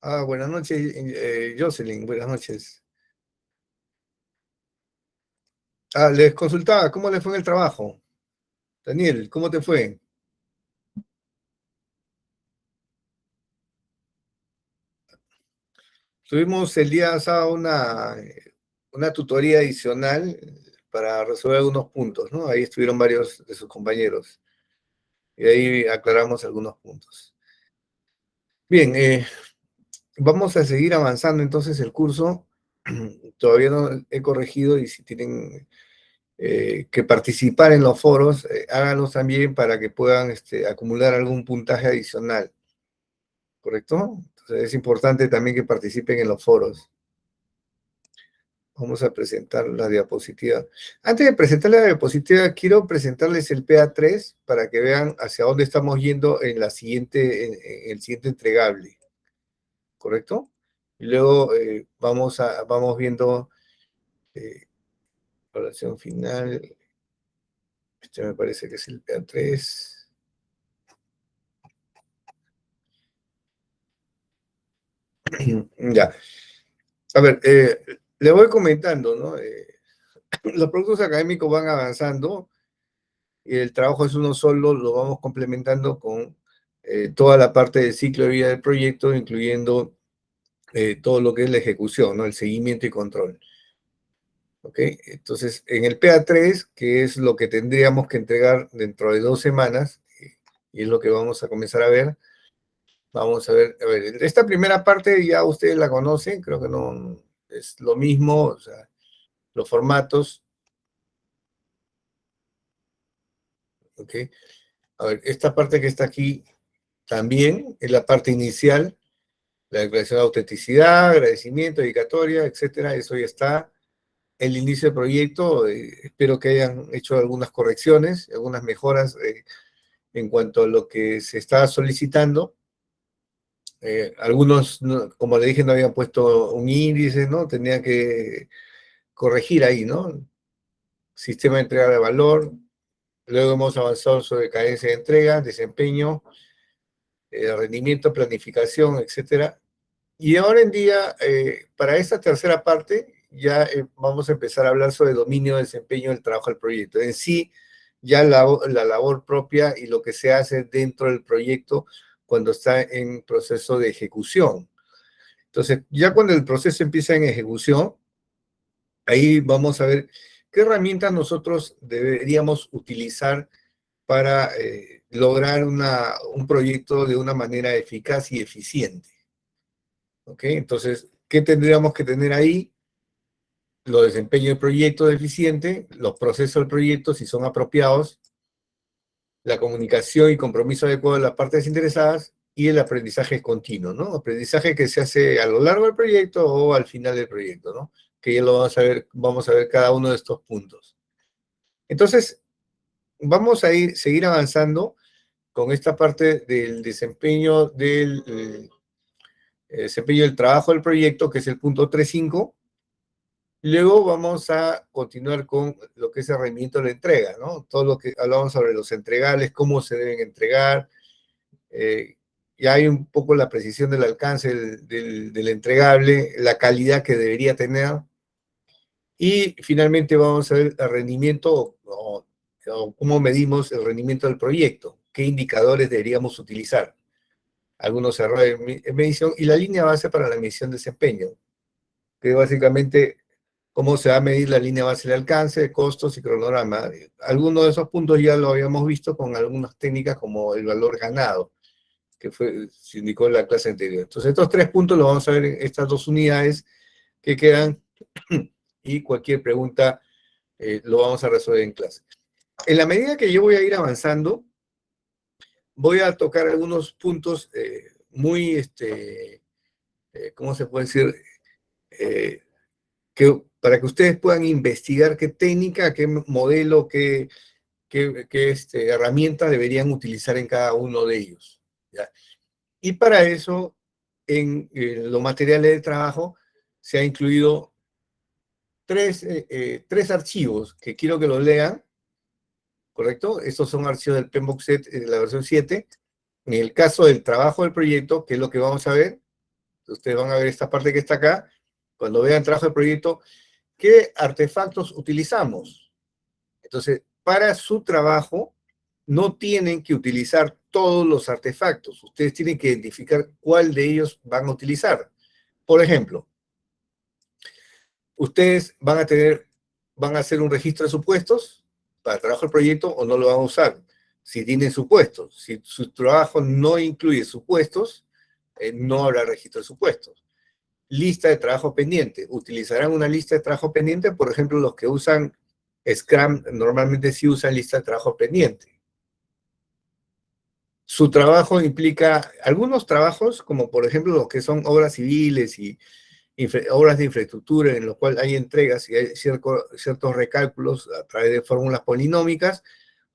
Buenas noches, Jocelyn, buenas noches. Les consultaba, ¿cómo le fue en el trabajo? Daniel, ¿cómo te fue? Tuvimos el día sábado una tutoría adicional para resolver algunos puntos, ¿no? Ahí estuvieron varios de sus compañeros y ahí aclaramos algunos puntos. Bien, vamos a seguir avanzando entonces el curso. Todavía no he corregido y si tienen que participar en los foros, háganlos también para que puedan acumular algún puntaje adicional, ¿correcto? Entonces es importante también que participen en los foros. Vamos a presentar la diapositiva. Antes de presentar la diapositiva, quiero presentarles el PA3 para que vean hacia dónde estamos yendo en en el siguiente entregable, ¿correcto? Y luego vamos viendo evaluación final. Este me parece que es el PA3. Ya. A ver, le voy comentando, ¿no? Los productos académicos van avanzando y el trabajo es uno solo, lo vamos complementando con toda la parte del ciclo de vida del proyecto, incluyendo todo lo que es la ejecución, ¿no? El seguimiento y control. ¿Ok? Entonces, en el PA3, que es lo que tendríamos que entregar dentro de 2 semanas, y es lo que vamos a comenzar a ver, vamos a ver, esta primera parte ya ustedes la conocen, creo que no es lo mismo, o sea, los formatos, ¿ok? A ver, esta parte que está aquí también es la parte inicial, la declaración de autenticidad, agradecimiento, dedicatoria, etcétera, eso ya está. El inicio del proyecto, espero que hayan hecho algunas correcciones, algunas mejoras en cuanto a lo que se estaba solicitando. Algunos, como le dije, no habían puesto un índice, ¿no? Tenía que corregir ahí, ¿no? Sistema de entrega de valor. Luego hemos avanzado sobre cadencia de entrega, desempeño, rendimiento, planificación, etcétera. Y ahora en día, para esta tercera parte, ya vamos a empezar a hablar sobre dominio, desempeño del trabajo del proyecto. En sí, ya la labor propia y lo que se hace dentro del proyecto cuando está en proceso de ejecución. Entonces, ya cuando el proceso empieza en ejecución, ahí vamos a ver qué herramientas nosotros deberíamos utilizar para lograr un proyecto de una manera eficaz y eficiente. ¿Ok? Entonces, ¿qué tendríamos que tener ahí? Los desempeños del proyecto eficiente, los procesos del proyecto, si son apropiados, la comunicación y compromiso adecuado de las partes interesadas y el aprendizaje continuo, ¿no? Aprendizaje que se hace a lo largo del proyecto o al final del proyecto, ¿no? Que ya lo vamos a ver cada uno de estos puntos. Entonces, vamos a seguir avanzando con esta parte del desempeño del trabajo del proyecto, que es el punto 3.5. Luego vamos a continuar con lo que es el rendimiento de la entrega, ¿no? Todo lo que hablamos sobre los entregables, cómo se deben entregar, ya hay un poco la precisión del alcance del entregable, la calidad que debería tener, y finalmente vamos a ver el rendimiento o cómo medimos el rendimiento del proyecto, qué indicadores deberíamos utilizar, algunos errores en medición y la línea base para la medición de desempeño, que básicamente cómo se va a medir la línea base de alcance, costos y cronograma. Algunos de esos puntos ya lo habíamos visto con algunas técnicas como el valor ganado, que se indicó en la clase anterior. Entonces, estos 3 puntos los vamos a ver en estas 2 unidades que quedan y cualquier pregunta lo vamos a resolver en clase. En la medida que yo voy a ir avanzando, voy a tocar algunos puntos muy, ¿cómo se puede decir? Eh, para que ustedes puedan investigar qué técnica, qué modelo, qué herramienta deberían utilizar en cada uno de ellos. ¿Ya? Y para eso, en los materiales de trabajo, se ha incluido tres archivos que quiero que los lean, ¿correcto? Estos son archivos del PMBOK set de la versión 7. En el caso del trabajo del proyecto, que es lo que vamos a ver, ustedes van a ver esta parte que está acá, cuando vean trabajo de proyecto, ¿qué artefactos utilizamos? Entonces, para su trabajo, no tienen que utilizar todos los artefactos. Ustedes tienen que identificar cuál de ellos van a utilizar. Por ejemplo, ustedes van a hacer un registro de supuestos para el trabajo del proyecto o no lo van a usar. Si tienen supuestos, si su trabajo no incluye supuestos, no habrá registro de supuestos. Lista de trabajo pendiente. Utilizarán una lista de trabajo pendiente, por ejemplo, los que usan Scrum normalmente sí usan lista de trabajo pendiente. Su trabajo implica algunos trabajos, como por ejemplo los que son obras civiles y obras de infraestructura en los cuales hay entregas y hay ciertos recálculos a través de fórmulas polinómicas,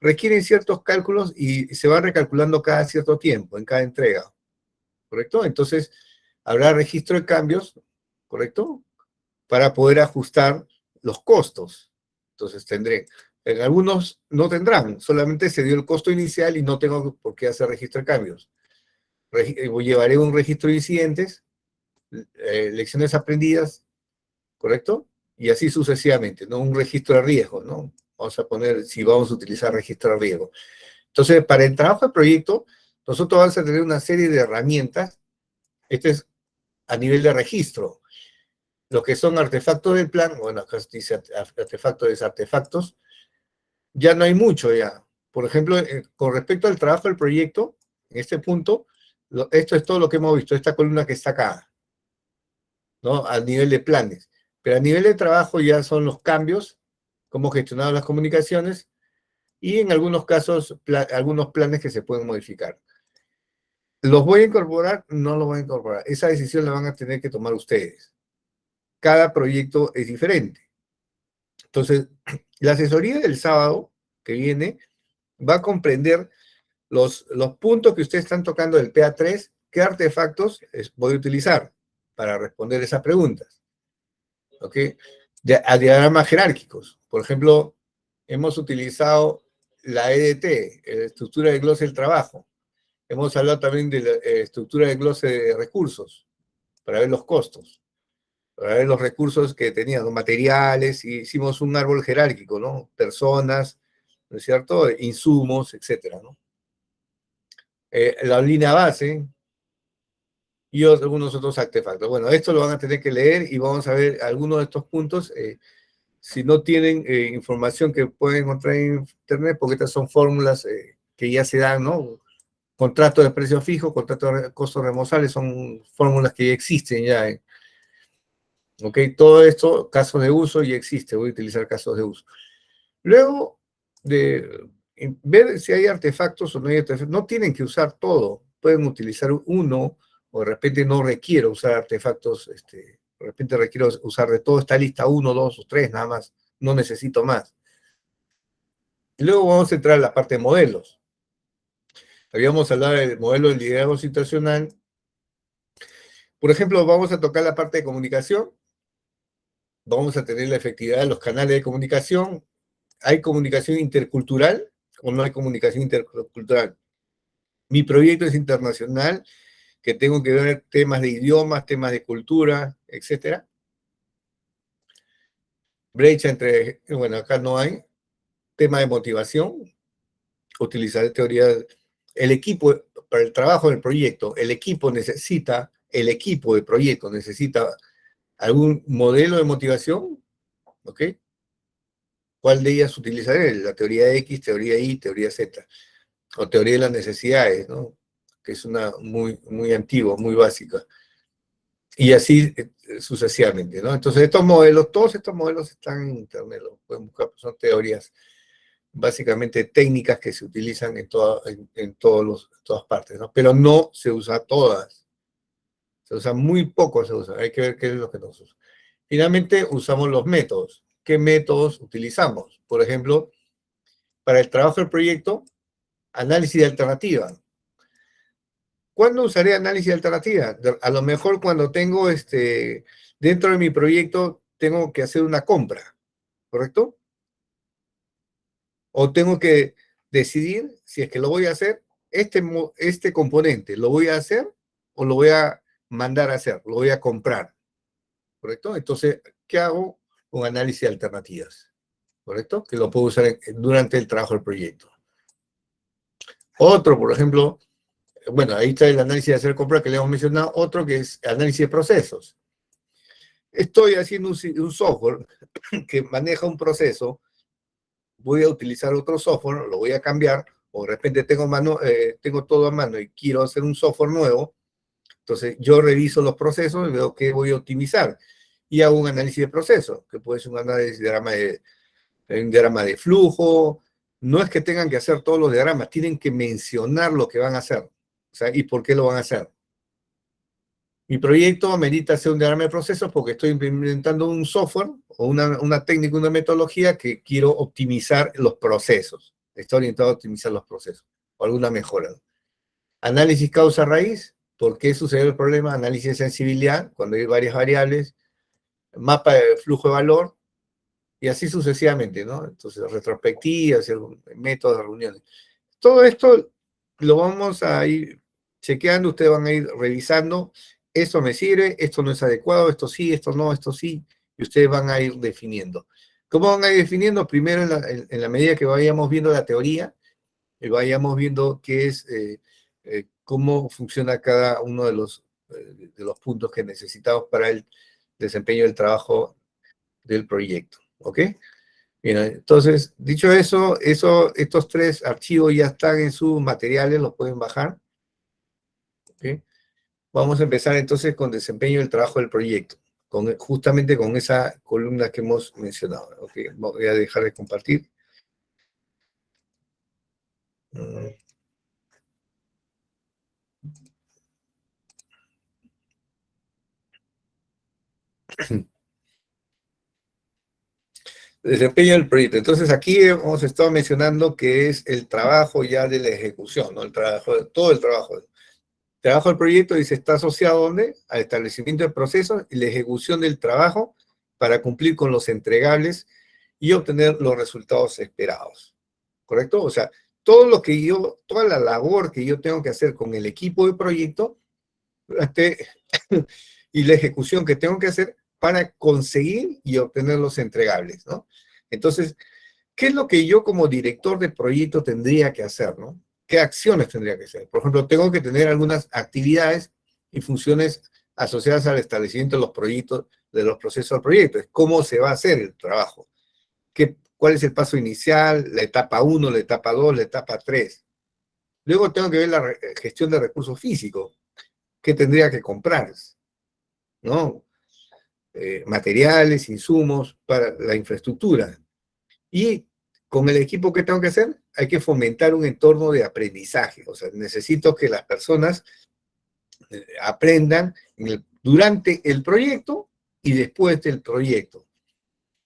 requieren ciertos cálculos y se van recalculando cada cierto tiempo, en cada entrega, ¿correcto? Entonces, habrá registro de cambios, ¿correcto? Para poder ajustar los costos. Entonces, en algunos no tendrán, solamente se dio el costo inicial y no tengo por qué hacer registro de cambios. Llevaré un registro de incidentes, lecciones aprendidas, ¿correcto? Y así sucesivamente, ¿no? Un registro de riesgo, ¿no? Vamos a poner si vamos a utilizar registro de riesgo. Entonces, para el trabajo de proyecto, nosotros vamos a tener una serie de herramientas. Este es a nivel de registro. Los que son artefactos del plan, bueno, acá dice artefactos, desartefactos, ya no hay mucho ya. Por ejemplo, con respecto al trabajo del proyecto, en este punto, esto es todo lo que hemos visto, esta columna que está acá, ¿no? A nivel de planes. Pero a nivel de trabajo ya son los cambios, cómo gestionar las comunicaciones y en algunos casos algunos planes que se pueden modificar. ¿Los voy a incorporar? No los voy a incorporar. Esa decisión la van a tener que tomar ustedes. Cada proyecto es diferente. Entonces, la asesoría del sábado que viene va a comprender los puntos que ustedes están tocando del PA3, qué artefactos voy a utilizar para responder esas preguntas. ¿Ok? A diagramas jerárquicos. Por ejemplo, hemos utilizado la EDT, estructura de glose del trabajo. Hemos hablado también de la estructura de glose de recursos, para ver los costos, para ver los recursos que tenían, los materiales, y hicimos un árbol jerárquico, ¿no? Personas, ¿no es cierto? Insumos, etcétera, ¿no? La línea base y algunos otros artefactos. Bueno, esto lo van a tener que leer y vamos a ver algunos de estos puntos. Si no tienen información que pueden encontrar en internet, porque estas son fórmulas que ya se dan, ¿no? Contrato de precio fijo, contrato de costos reembolsables, son fórmulas que ya existen ya. ¿Ok? Todo esto, casos de uso, ya existe. Voy a utilizar casos de uso. Luego de ver si hay artefactos o no hay artefactos, no tienen que usar todo. Pueden utilizar uno, o de repente no requiero usar artefactos, de repente requiero usar de toda esta lista uno, dos o tres, nada más. No necesito más. Y luego vamos a entrar a la parte de modelos. Habíamos hablado del modelo de liderazgo situacional. Por ejemplo, vamos a tocar la parte de comunicación. Vamos a tener la efectividad de los canales de comunicación. ¿Hay comunicación intercultural o no hay comunicación intercultural? Mi proyecto es internacional, que tengo que ver temas de idiomas, temas de cultura, etcétera. Brecha entre, bueno, acá no hay. Tema de motivación, utilizar teoría. El equipo, para el trabajo del proyecto, el equipo de proyecto necesita algún modelo de motivación, ¿ok? ¿Cuál de ellas utilizaré? La teoría X, teoría Y, teoría Z, o teoría de las necesidades, ¿no? Que es una muy, muy antigua, muy básica. Y así sucesivamente, ¿no? Entonces, todos estos modelos están en internet, los pueden buscar, son teorías básicamente técnicas que se utilizan en todas partes, ¿no? Pero no se usa todas. Se usa muy poco, se usa. Hay que ver qué es lo que nos usa. Finalmente, usamos los métodos. ¿Qué métodos utilizamos? Por ejemplo, para el trabajo del proyecto, análisis de alternativa. ¿Cuándo usaré análisis de alternativa? A lo mejor cuando tengo, dentro de mi proyecto, tengo que hacer una compra, ¿correcto? O tengo que decidir si es que lo voy a hacer, este componente, ¿lo voy a hacer o lo voy a mandar a hacer, lo voy a comprar, ¿correcto? Entonces, ¿qué hago? Un análisis de alternativas, ¿correcto? Que lo puedo usar durante el trabajo del proyecto. Otro, por ejemplo, bueno, ahí está el análisis de hacer compra que le hemos mencionado, otro que es análisis de procesos. Estoy haciendo un software que maneja un proceso, voy a utilizar otro software, lo voy a cambiar, o de repente tengo todo a mano y quiero hacer un software nuevo, entonces yo reviso los procesos y veo qué voy a optimizar y hago un análisis de proceso, que puede ser un análisis un diagrama de flujo. No es que tengan que hacer todos los diagramas, tienen que mencionar lo que van a hacer, o sea, y por qué lo van a hacer. Mi proyecto amerita hacer un diagrama de procesos porque estoy implementando un software o una técnica, una metodología que quiero optimizar los procesos. Está orientado a optimizar los procesos o alguna mejora. Análisis causa-raíz, ¿por qué sucedió el problema? Análisis de sensibilidad, cuando hay varias variables. Mapa de flujo de valor, y así sucesivamente, ¿no? Entonces, retrospectivas, métodos de reuniones. Todo esto lo vamos a ir chequeando, ustedes van a ir revisando. Esto me sirve, esto no es adecuado, esto sí, esto no, esto sí, y ustedes van a ir definiendo. ¿Cómo van a ir definiendo? Primero, en la medida que vayamos viendo la teoría, y vayamos viendo qué es, cómo funciona cada uno de los puntos que necesitamos para el desempeño del trabajo del proyecto, ¿ok? Bien, entonces, dicho eso, estos tres archivos ya están en sus materiales, los pueden bajar, ¿ok? Vamos a empezar entonces con desempeño del trabajo del proyecto, justamente con esa columna que hemos mencionado, ¿ok? Voy a dejar de compartir. Desempeño del proyecto. Entonces aquí hemos estado mencionando que es el trabajo ya de la ejecución, ¿no? Todo el trabajo. El trabajo del proyecto dice está asociado ¿dónde? Al establecimiento de procesos y la ejecución del trabajo para cumplir con los entregables y obtener los resultados esperados. ¿Correcto? O sea, toda la labor que yo tengo que hacer con el equipo de proyecto y la ejecución que tengo que hacer para conseguir y obtener los entregables, ¿no? Entonces, ¿qué es lo que yo como director de proyecto tendría que hacer, ¿no? ¿Qué acciones tendría que hacer? Por ejemplo, tengo que tener algunas actividades y funciones asociadas al establecimiento de los proyectos, de los procesos del proyecto. Es cómo se va a hacer el trabajo. ¿Cuál es el paso inicial? La etapa 1, la etapa 2, la etapa 3. Luego tengo que ver la gestión de recursos físicos. ¿Qué tendría que comprar? ¿No? Materiales, insumos para la infraestructura. Y con el equipo que tengo que hacer, hay que fomentar un entorno de aprendizaje. O sea, necesito que las personas aprendan durante el proyecto y después del proyecto.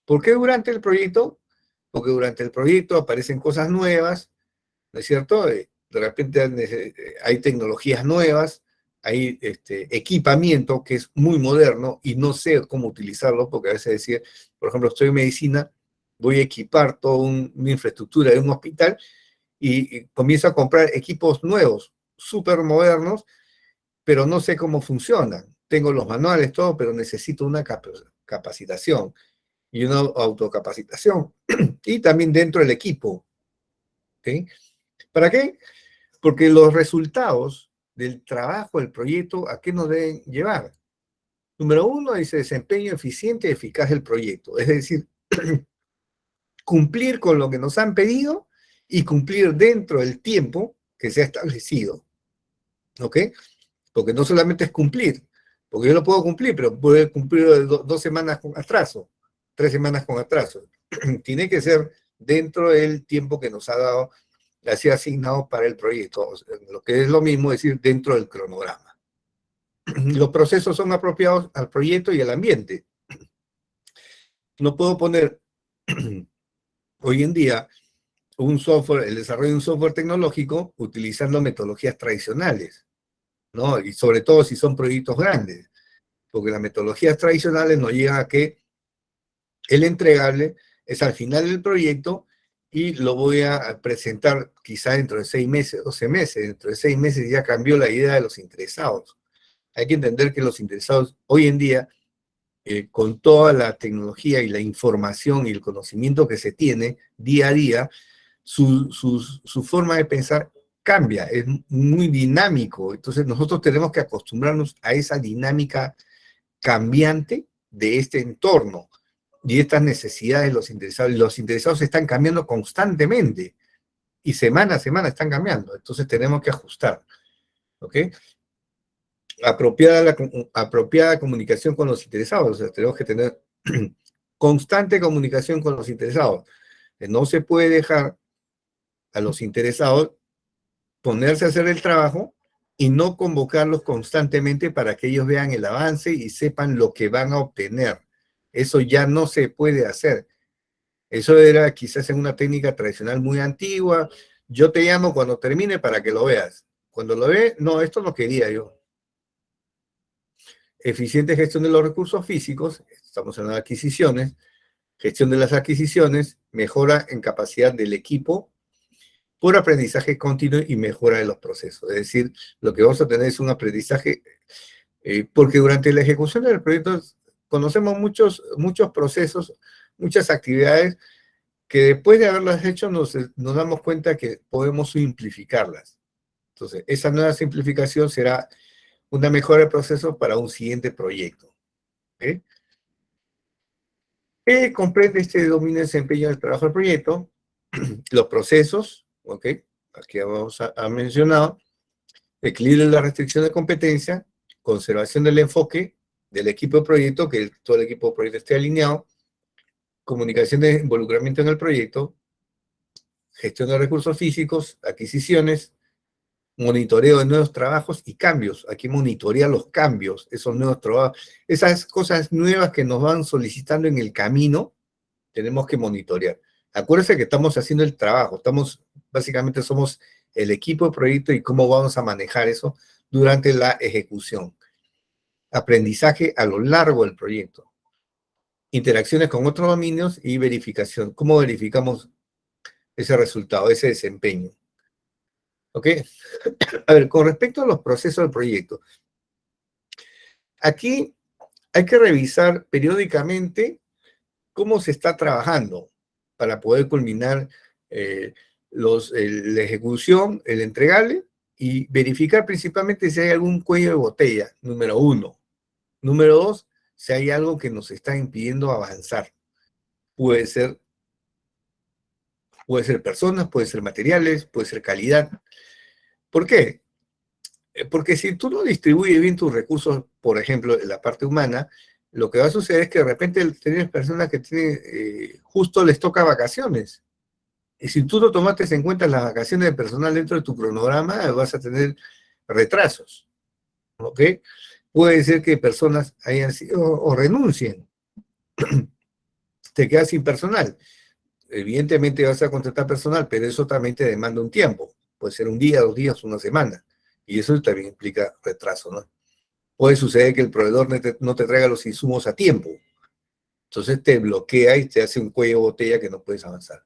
¿Por qué durante el proyecto? Porque durante el proyecto aparecen cosas nuevas, ¿no es cierto? De repente hay tecnologías nuevas, hay equipamiento que es muy moderno y no sé cómo utilizarlo, porque a veces decir, por ejemplo, estoy en medicina, voy a equipar toda una infraestructura de un hospital y comienzo a comprar equipos nuevos, súper modernos, pero no sé cómo funcionan. Tengo los manuales, todo, pero necesito una capacitación y una autocapacitación. Y también dentro del equipo. ¿Okay? ¿Para qué? Porque los resultados del trabajo, del proyecto, ¿a qué nos deben llevar? Número uno, dice desempeño eficiente y eficaz del proyecto. Es decir, cumplir con lo que nos han pedido y cumplir dentro del tiempo que se ha establecido. ¿Ok? Porque no solamente es cumplir, porque yo lo puedo cumplir, pero puedo cumplir 2 semanas con atraso, 3 semanas con atraso. Tiene que ser dentro del tiempo que nos ha dado, así asignado para el proyecto, o sea, lo que es lo mismo decir dentro del cronograma. Los procesos son apropiados al proyecto y al ambiente. No puedo poner hoy en día el desarrollo de un software tecnológico utilizando metodologías tradicionales, ¿no? Y sobre todo si son proyectos grandes, porque las metodologías tradicionales nos llegan a que el entregable es al final del proyecto y lo voy a presentar quizá dentro de 6 meses, 12 meses. Dentro de 6 meses ya cambió la idea de los interesados. Hay que entender que los interesados hoy en día, con toda la tecnología y la información y el conocimiento que se tiene día a día, su forma de pensar cambia, es muy dinámico. Entonces nosotros tenemos que acostumbrarnos a esa dinámica cambiante de este entorno y estas necesidades de los interesados. Los interesados están cambiando constantemente y semana a semana están cambiando. Entonces tenemos que ajustar, ¿ok? Apropiada comunicación con los interesados. O sea, tenemos que tener constante comunicación con los interesados. No se puede dejar a los interesados ponerse a hacer el trabajo y no convocarlos constantemente para que ellos vean el avance y sepan lo que van a obtener. Eso ya no se puede hacer. Eso era quizás en una técnica tradicional muy antigua. Yo te llamo cuando termine para que lo veas. Cuando lo ve, no, esto no quería yo. Eficiente gestión de los recursos físicos, estamos hablando de adquisiciones, gestión de las adquisiciones, mejora en capacidad del equipo por aprendizaje continuo y mejora de los procesos. Es decir, lo que vamos a tener es un aprendizaje, porque durante la ejecución del proyecto conocemos muchos procesos, muchas actividades que después de haberlas hecho nos damos cuenta que podemos simplificarlas. Entonces, esa nueva simplificación será una mejora de procesos para un siguiente proyecto. ¿Okay? ¿Qué comprende este dominio de desempeño del trabajo del proyecto? Los procesos, ¿ok? Aquí vamos a mencionar, equilibrio de la restricción de competencia, conservación del enfoque del equipo de proyecto, que todo el equipo de proyecto esté alineado, comunicación de involucramiento en el proyecto, gestión de recursos físicos, adquisiciones, monitoreo de nuevos trabajos y cambios. Aquí monitorea los cambios, esos nuevos trabajos, esas cosas nuevas que nos van solicitando en el camino, tenemos que monitorear. Acuérdense que estamos haciendo el trabajo, básicamente somos el equipo de proyecto y cómo vamos a manejar eso durante la ejecución. Aprendizaje a lo largo del proyecto. Interacciones con otros dominios y verificación. ¿Cómo verificamos ese resultado, ese desempeño? ¿Ok? A ver, con respecto a los procesos del proyecto, aquí hay que revisar periódicamente cómo se está trabajando para poder culminar la ejecución, el entregable, y verificar principalmente si hay algún cuello de botella, número 1. Número 2, si hay algo que nos está impidiendo avanzar. Puede ser personas, puede ser materiales, puede ser calidad. ¿Por qué? Porque si tú no distribuyes bien tus recursos, por ejemplo, en la parte humana, lo que va a suceder es que de repente tienes personas que justo les toca vacaciones. Y si tú no tomaste en cuenta las vacaciones de personal dentro de tu cronograma, vas a tener retrasos. ¿Ok? Puede ser que personas hayan sido o renuncien. Te quedas sin personal. Evidentemente vas a contratar personal, pero eso también te demanda un tiempo. Puede ser un día, 2 días, una semana. Y eso también implica retraso, ¿no? Puede suceder que el proveedor no te traiga los insumos a tiempo. Entonces te bloquea y te hace un cuello de botella que no puedes avanzar.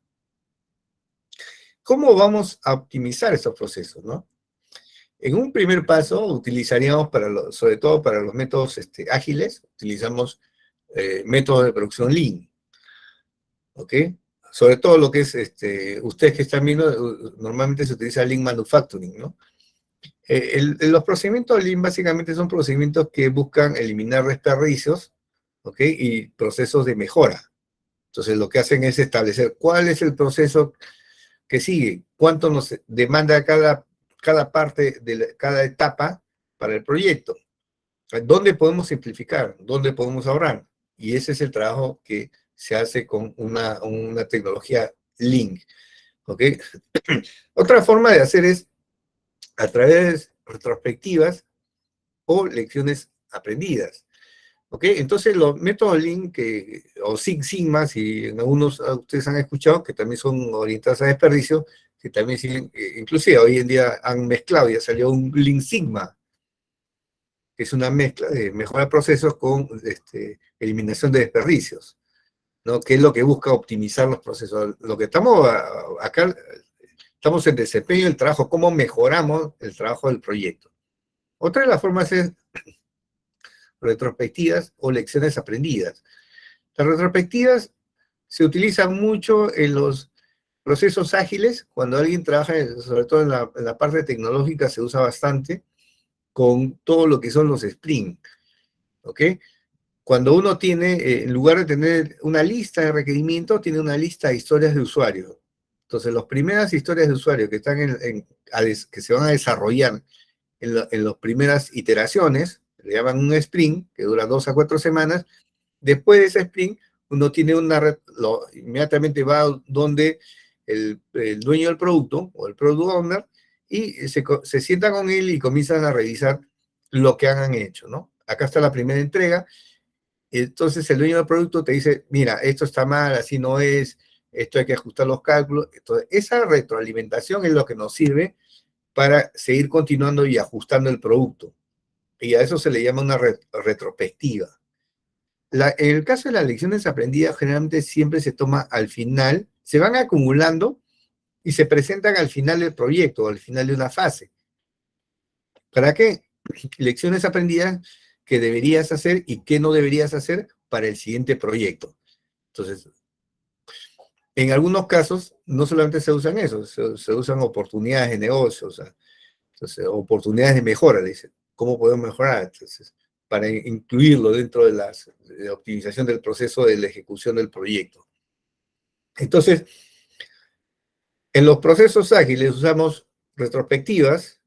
¿Cómo vamos a optimizar estos procesos, no? En un primer paso utilizaríamos, sobre todo para los métodos ágiles, utilizamos métodos de producción Lean, ¿ok? Sobre todo lo que es, ustedes que están viendo, normalmente se utiliza Lean Manufacturing, ¿no? Los procedimientos Lean básicamente son procedimientos que buscan eliminar desperdicios, ¿ok? Y procesos de mejora. Entonces lo que hacen es establecer cuál es el proceso que sigue, cuánto nos demanda cada parte de cada etapa para el proyecto, dónde podemos simplificar, dónde podemos ahorrar. Y ese es el trabajo que se hace con una tecnología Lean, ¿ok? Otra forma de hacer es a través de retrospectivas o lecciones aprendidas. ¿Ok? Entonces los métodos Lean o Six Sigma, si en algunos ustedes han escuchado, que también son orientados a desperdicio, que también siguen, inclusive hoy en día han mezclado, ya salió un Lean Sigma, que es una mezcla de mejora de procesos con eliminación de desperdicios, ¿no? Que es lo que busca optimizar los procesos. Lo que estamos acá, estamos en desempeño del trabajo, cómo mejoramos el trabajo del proyecto. Otra de las formas es retrospectivas o lecciones aprendidas. Las retrospectivas se utilizan mucho en los procesos ágiles, cuando alguien trabaja, sobre todo en la parte tecnológica, se usa bastante con todo lo que son los sprint, ¿ok? Cuando uno tiene, en lugar de tener una lista de requerimientos, tiene una lista de historias de usuarios. Entonces, las primeras historias de usuarios que están que se van a desarrollar en las primeras iteraciones, le llaman un sprint, que dura 2 a 4 semanas. Después de ese sprint, uno tiene una red, inmediatamente va donde el dueño del producto o el product owner y se sienta con él y comienzan a revisar lo que han hecho, ¿no? Acá está la primera entrega. Entonces el dueño del producto te dice, mira, esto está mal, así no es, esto hay que ajustar los cálculos. Entonces, esa retroalimentación es lo que nos sirve para seguir continuando y ajustando el producto. Y a eso se le llama una retrospectiva. En el caso de las lecciones aprendidas, generalmente siempre se toma al final, se van acumulando y se presentan al final del proyecto o al final de una fase. ¿Para qué? Lecciones aprendidas que deberías hacer y que no deberías hacer para el siguiente proyecto. Entonces, en algunos casos, no solamente se usan eso, se usan oportunidades de negocio, o sea, entonces, oportunidades de mejora, dice, ¿cómo podemos mejorar? Entonces, para incluirlo dentro de la optimización del proceso de la ejecución del proyecto. Entonces, en los procesos ágiles usamos retrospectivas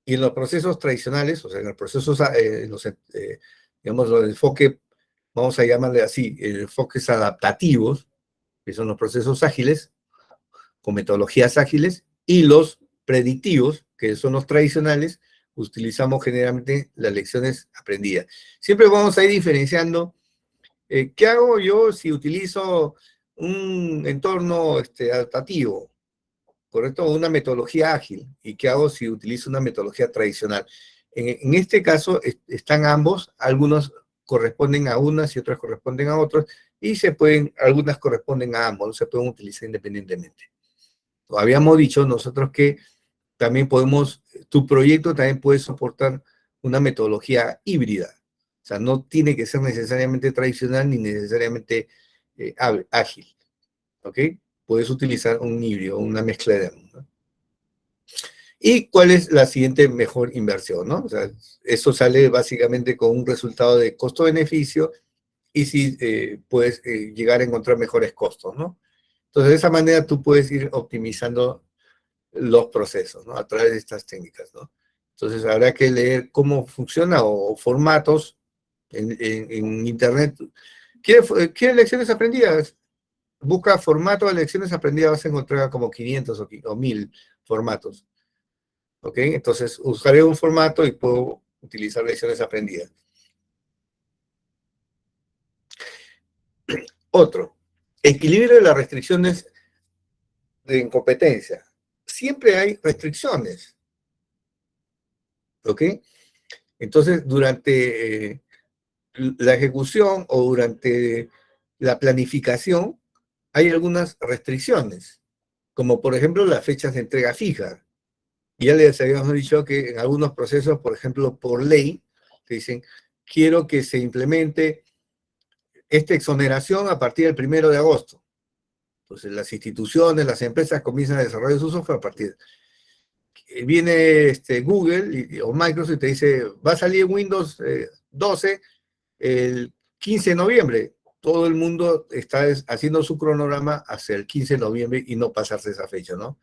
y en los procesos tradicionales, o sea, en los procesos, digamos, los enfoque, vamos a llamarle así, enfoques adaptativos, que son los procesos ágiles, con metodologías ágiles, y los predictivos, que son los tradicionales, utilizamos generalmente las lecciones aprendidas. Siempre vamos a ir diferenciando qué hago yo si utilizo un entorno adaptativo, ¿correcto? Una metodología ágil, y qué hago si utilizo una metodología tradicional. En este caso están ambos, algunos corresponden a unas y otras corresponden a otros, y algunas corresponden a ambos, no se pueden utilizar independientemente. Habíamos dicho nosotros que también tu proyecto también puede soportar una metodología híbrida. O sea, no tiene que ser necesariamente tradicional ni necesariamente ágil. ¿Ok? Puedes utilizar un híbrido, una mezcla de ambos, ¿no? ¿Y cuál es la siguiente mejor inversión, no? O sea, eso sale básicamente con un resultado de costo-beneficio y si puedes llegar a encontrar mejores costos, ¿no? Entonces, de esa manera tú puedes ir optimizando los procesos, ¿no? A través de estas técnicas, ¿no? Entonces habrá que leer cómo funciona o formatos en Internet. ¿Quiere lecciones aprendidas? Busca formato de lecciones aprendidas, vas a encontrar como 500 o 1000 formatos. ¿Ok? Entonces usaré un formato y puedo utilizar lecciones aprendidas. Otro, equilibrio de las restricciones de incompetencia. Siempre hay restricciones. ¿Ok? Entonces, durante la ejecución o durante la planificación hay algunas restricciones, como por ejemplo las fechas de entrega fija. Ya les habíamos dicho que en algunos procesos, por ejemplo, por ley, te dicen, quiero que se implemente esta exoneración a partir del 1 de agosto. Entonces las instituciones, las empresas comienzan a desarrollar su software a partir de viene Google o Microsoft y te dice, va a salir Windows 12 el 15 de noviembre. Todo el mundo está haciendo su cronograma hacia el 15 de noviembre y no pasarse esa fecha, ¿no?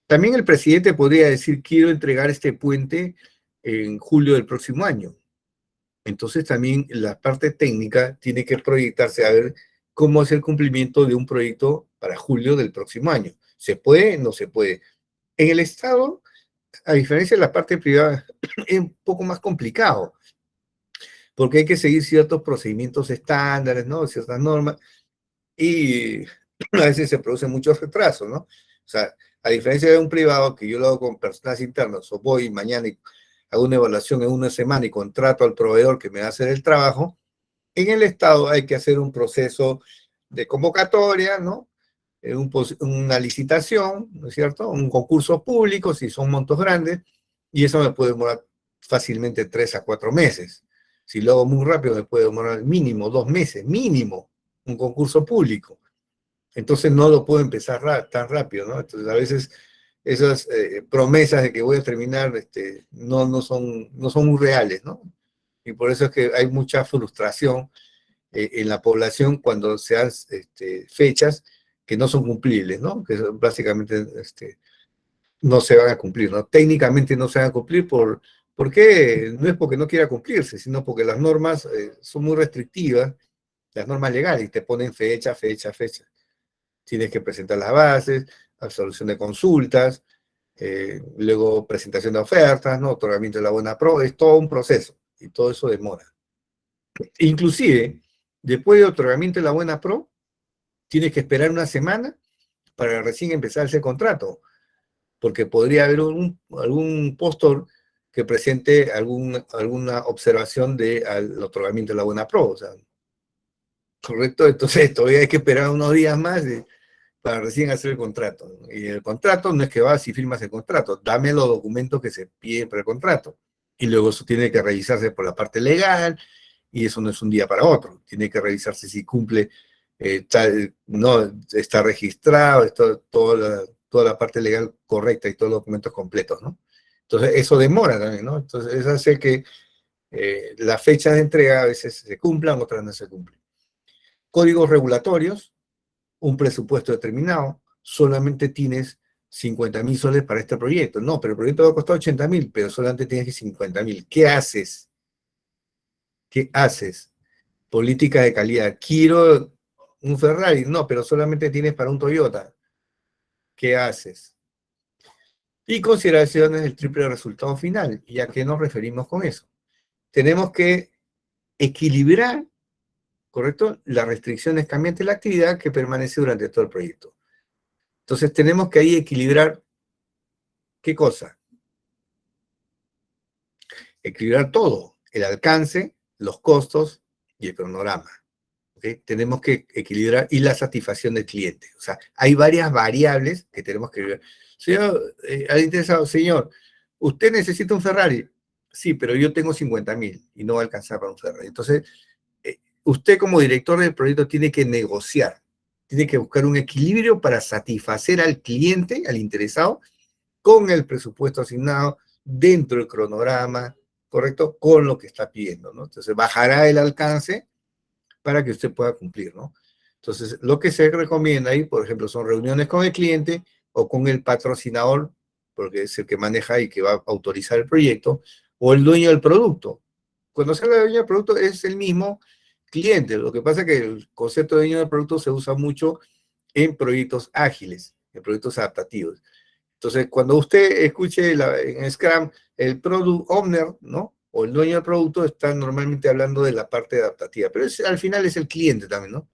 También el presidente podría decir, quiero entregar este puente en julio del próximo año. Entonces también la parte técnica tiene que proyectarse a ver cómo es el cumplimiento de un proyecto para julio del próximo año. ¿Se puede? No se puede. En el Estado, a diferencia de la parte privada, es un poco más complicado, porque hay que seguir ciertos procedimientos estándares, ¿no? Ciertas normas, y a veces se producen muchos retrasos, ¿no? O sea, a diferencia de un privado, que yo lo hago con personas internas, o voy mañana y hago una evaluación en una semana y contrato al proveedor que me va a hacer el trabajo, en el Estado hay que hacer un proceso de convocatoria, ¿no? Una licitación, ¿no es cierto? Un concurso público, si son montos grandes, y eso me puede demorar fácilmente 3 a 4 meses. Si lo hago muy rápido, me puede demorar mínimo 2 meses, mínimo, un concurso público. Entonces no lo puedo empezar tan rápido, ¿no? Entonces a veces esas promesas de que voy a terminar no son muy reales, ¿no? Y por eso es que hay mucha frustración en la población cuando se dan fechas que no son cumplibles, ¿no? Que básicamente no se van a cumplir, ¿no? Técnicamente no se van a cumplir porque no es porque no quiera cumplirse, sino porque las normas son muy restrictivas, las normas legales, y te ponen fecha, fecha, fecha. Tienes que presentar las bases, absolución de consultas, luego presentación de ofertas, ¿no? Otorgamiento de la buena pro, es todo un proceso, y todo eso demora. Inclusive, después de otorgamiento de la buena pro, tienes que esperar una semana para recién empezar ese contrato, porque podría haber algún postor que presente alguna observación al otorgamiento de la buena pro, o sea, ¿correcto? Entonces todavía hay que esperar unos días más para recién hacer el contrato, ¿no? Y el contrato no es que vas y firmas el contrato, dame los documentos que se piden para el contrato, y luego eso tiene que revisarse por la parte legal, y eso no es un día para otro, tiene que revisarse si cumple, no está registrado, toda la parte legal correcta y todos los documentos completos, ¿no? Entonces eso demora también, ¿no? Entonces eso hace que las fechas de entrega a veces se cumplan, otras no se cumplen. Códigos regulatorios, un presupuesto determinado, solamente tienes 50.000 soles para este proyecto. No, pero el proyecto va a costar 80.000, pero solamente tienes 50.000. ¿Qué haces? ¿Qué haces? Política de calidad. Quiero un Ferrari. No, pero solamente tienes para un Toyota. ¿Qué haces? Y consideraciones del triple resultado final. ¿Y a qué nos referimos con eso? Tenemos que equilibrar, ¿correcto?, las restricciones cambiantes de la actividad que permanece durante todo el proyecto. Entonces tenemos que ahí equilibrar, ¿qué cosa? Equilibrar todo, el alcance, los costos y el cronograma. ¿Okay? Tenemos que equilibrar y la satisfacción del cliente. O sea, hay varias variables que tenemos que ver. Señor, al interesado, señor, ¿usted necesita un Ferrari? Sí, pero yo tengo 50.000 y no va a alcanzar para un Ferrari. Entonces, usted como director del proyecto tiene que negociar, tiene que buscar un equilibrio para satisfacer al cliente, al interesado, con el presupuesto asignado, dentro del cronograma, ¿correcto? Con lo que está pidiendo, ¿no? Entonces, bajará el alcance para que usted pueda cumplir, ¿no? Entonces, lo que se recomienda ahí, por ejemplo, son reuniones con el cliente o con el patrocinador, porque es el que maneja y que va a autorizar el proyecto, o el dueño del producto. Cuando se habla de dueño del producto es el mismo cliente. Lo que pasa es que el concepto de dueño del producto se usa mucho en proyectos ágiles, en proyectos adaptativos. Entonces, cuando usted escuche en Scrum el Product Owner, ¿no? O el dueño del producto, está normalmente hablando de la parte adaptativa, pero al final es el cliente también, ¿no?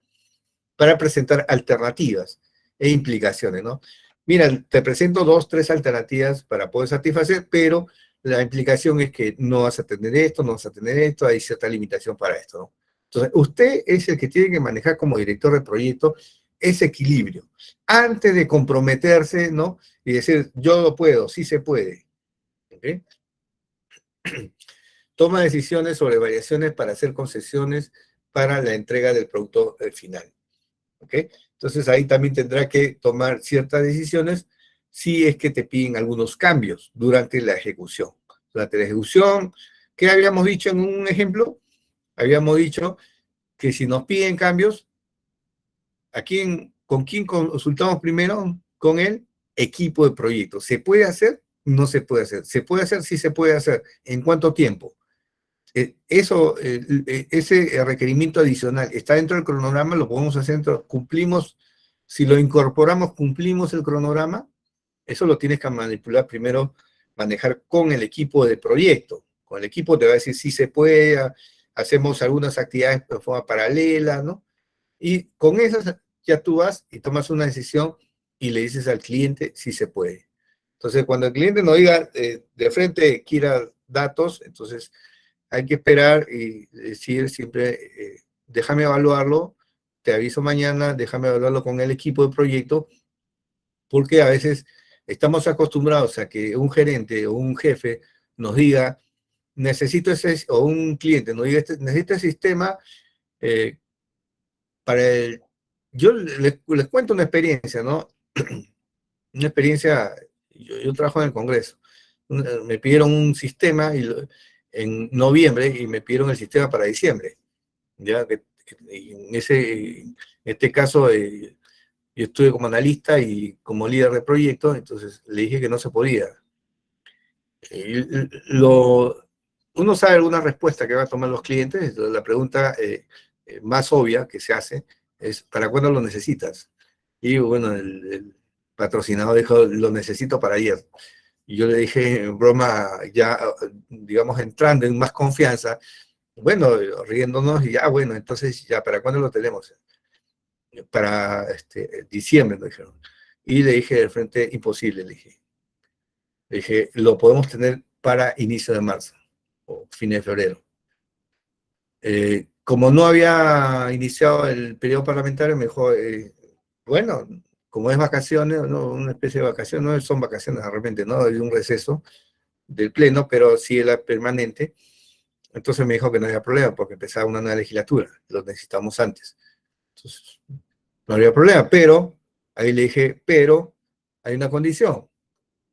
Para presentar alternativas e implicaciones, ¿no? Mira, te presento 2, 3 alternativas para poder satisfacer, pero la implicación es que no vas a tener esto, no vas a tener esto, hay cierta limitación para esto, ¿no? Entonces, usted es el que tiene que manejar como director de proyecto ese equilibrio, antes de comprometerse, ¿no? Y decir, yo lo puedo, sí se puede. ¿Okay? Toma decisiones sobre variaciones para hacer concesiones para la entrega del producto final. ¿Ok? Entonces ahí también tendrá que tomar ciertas decisiones si es que te piden algunos cambios durante la ejecución. Durante la ejecución, ¿qué habíamos dicho en un ejemplo? Habíamos dicho que si nos piden cambios, ¿con quién consultamos primero? Con el equipo de proyecto. ¿Se puede hacer? No se puede hacer. ¿Se puede hacer? Sí se puede hacer. ¿En cuánto tiempo? Ese requerimiento adicional está dentro del cronograma, lo podemos hacer, cumplimos, si lo incorporamos, cumplimos el cronograma, eso lo tienes que manipular primero, manejar con el equipo de proyecto. Con el equipo te va a decir si se puede, hacemos algunas actividades de forma paralela, ¿no? Y con esas ya tú vas y tomas una decisión y le dices al cliente si se puede. Entonces, cuando el cliente nos diga de frente quiera datos, entonces hay que esperar y decir siempre, déjame evaluarlo, te aviso mañana, déjame evaluarlo con el equipo de proyecto, porque a veces estamos acostumbrados a que un gerente o un jefe nos diga, necesito ese, o un cliente, no diga, necesito el sistema para el... Yo les cuento una experiencia, ¿no? Una experiencia, yo trabajo en el Congreso. Me pidieron un sistema en noviembre y me pidieron el sistema para diciembre. Ya y en este caso, yo estuve como analista y como líder de proyecto, entonces le dije que no se podía. Uno sabe alguna respuesta que van a tomar los clientes, entonces la pregunta más obvia que se hace es, ¿para cuándo lo necesitas? Y bueno, el patrocinador dijo, lo necesito para ayer. Y yo le dije en broma, ya, digamos, entrando en más confianza, bueno, riéndonos, y ya, bueno, entonces, ya, ¿para cuándo lo tenemos? Para diciembre, me dijeron. Y le dije de frente, imposible, le dije, lo podemos tener para inicio de marzo o fin de febrero. Como no había iniciado el periodo parlamentario, me dijo, bueno, como es vacaciones, ¿no? Una especie de vacaciones, no son vacaciones de repente, ¿no? Hay un receso del pleno, pero sí era permanente. Entonces me dijo que no había problema porque empezaba una nueva legislatura, lo necesitamos antes. Entonces, no había problema, pero ahí le dije, pero hay una condición,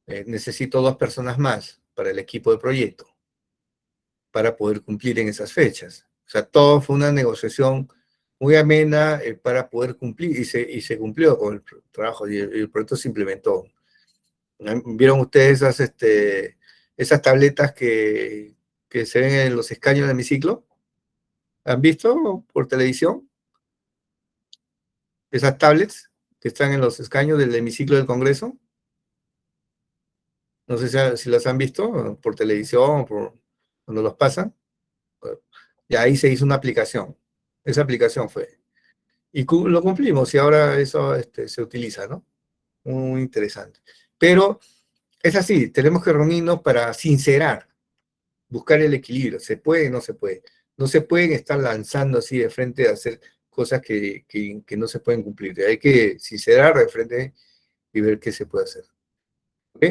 necesito 2 personas más para el equipo de proyecto para poder cumplir en esas fechas. O sea, todo fue una negociación muy amena para poder cumplir y se cumplió con el trabajo y el proyecto se implementó. ¿Vieron ustedes esas tabletas que se ven en los escaños del hemiciclo? ¿Han visto por televisión? Esas tablets que están en los escaños del hemiciclo del Congreso. No sé si las han visto por televisión, cuando los pasan. Y ahí se hizo una aplicación. Esa aplicación fue. Y lo cumplimos y ahora eso se utiliza, ¿no? Muy interesante. Pero es así, tenemos que reunirnos para sincerar, buscar el equilibrio. ¿Se puede? No se puede. No se pueden estar lanzando así de frente a hacer cosas que no se pueden cumplir. Hay que sincerar de frente y ver qué se puede hacer. ¿Ok?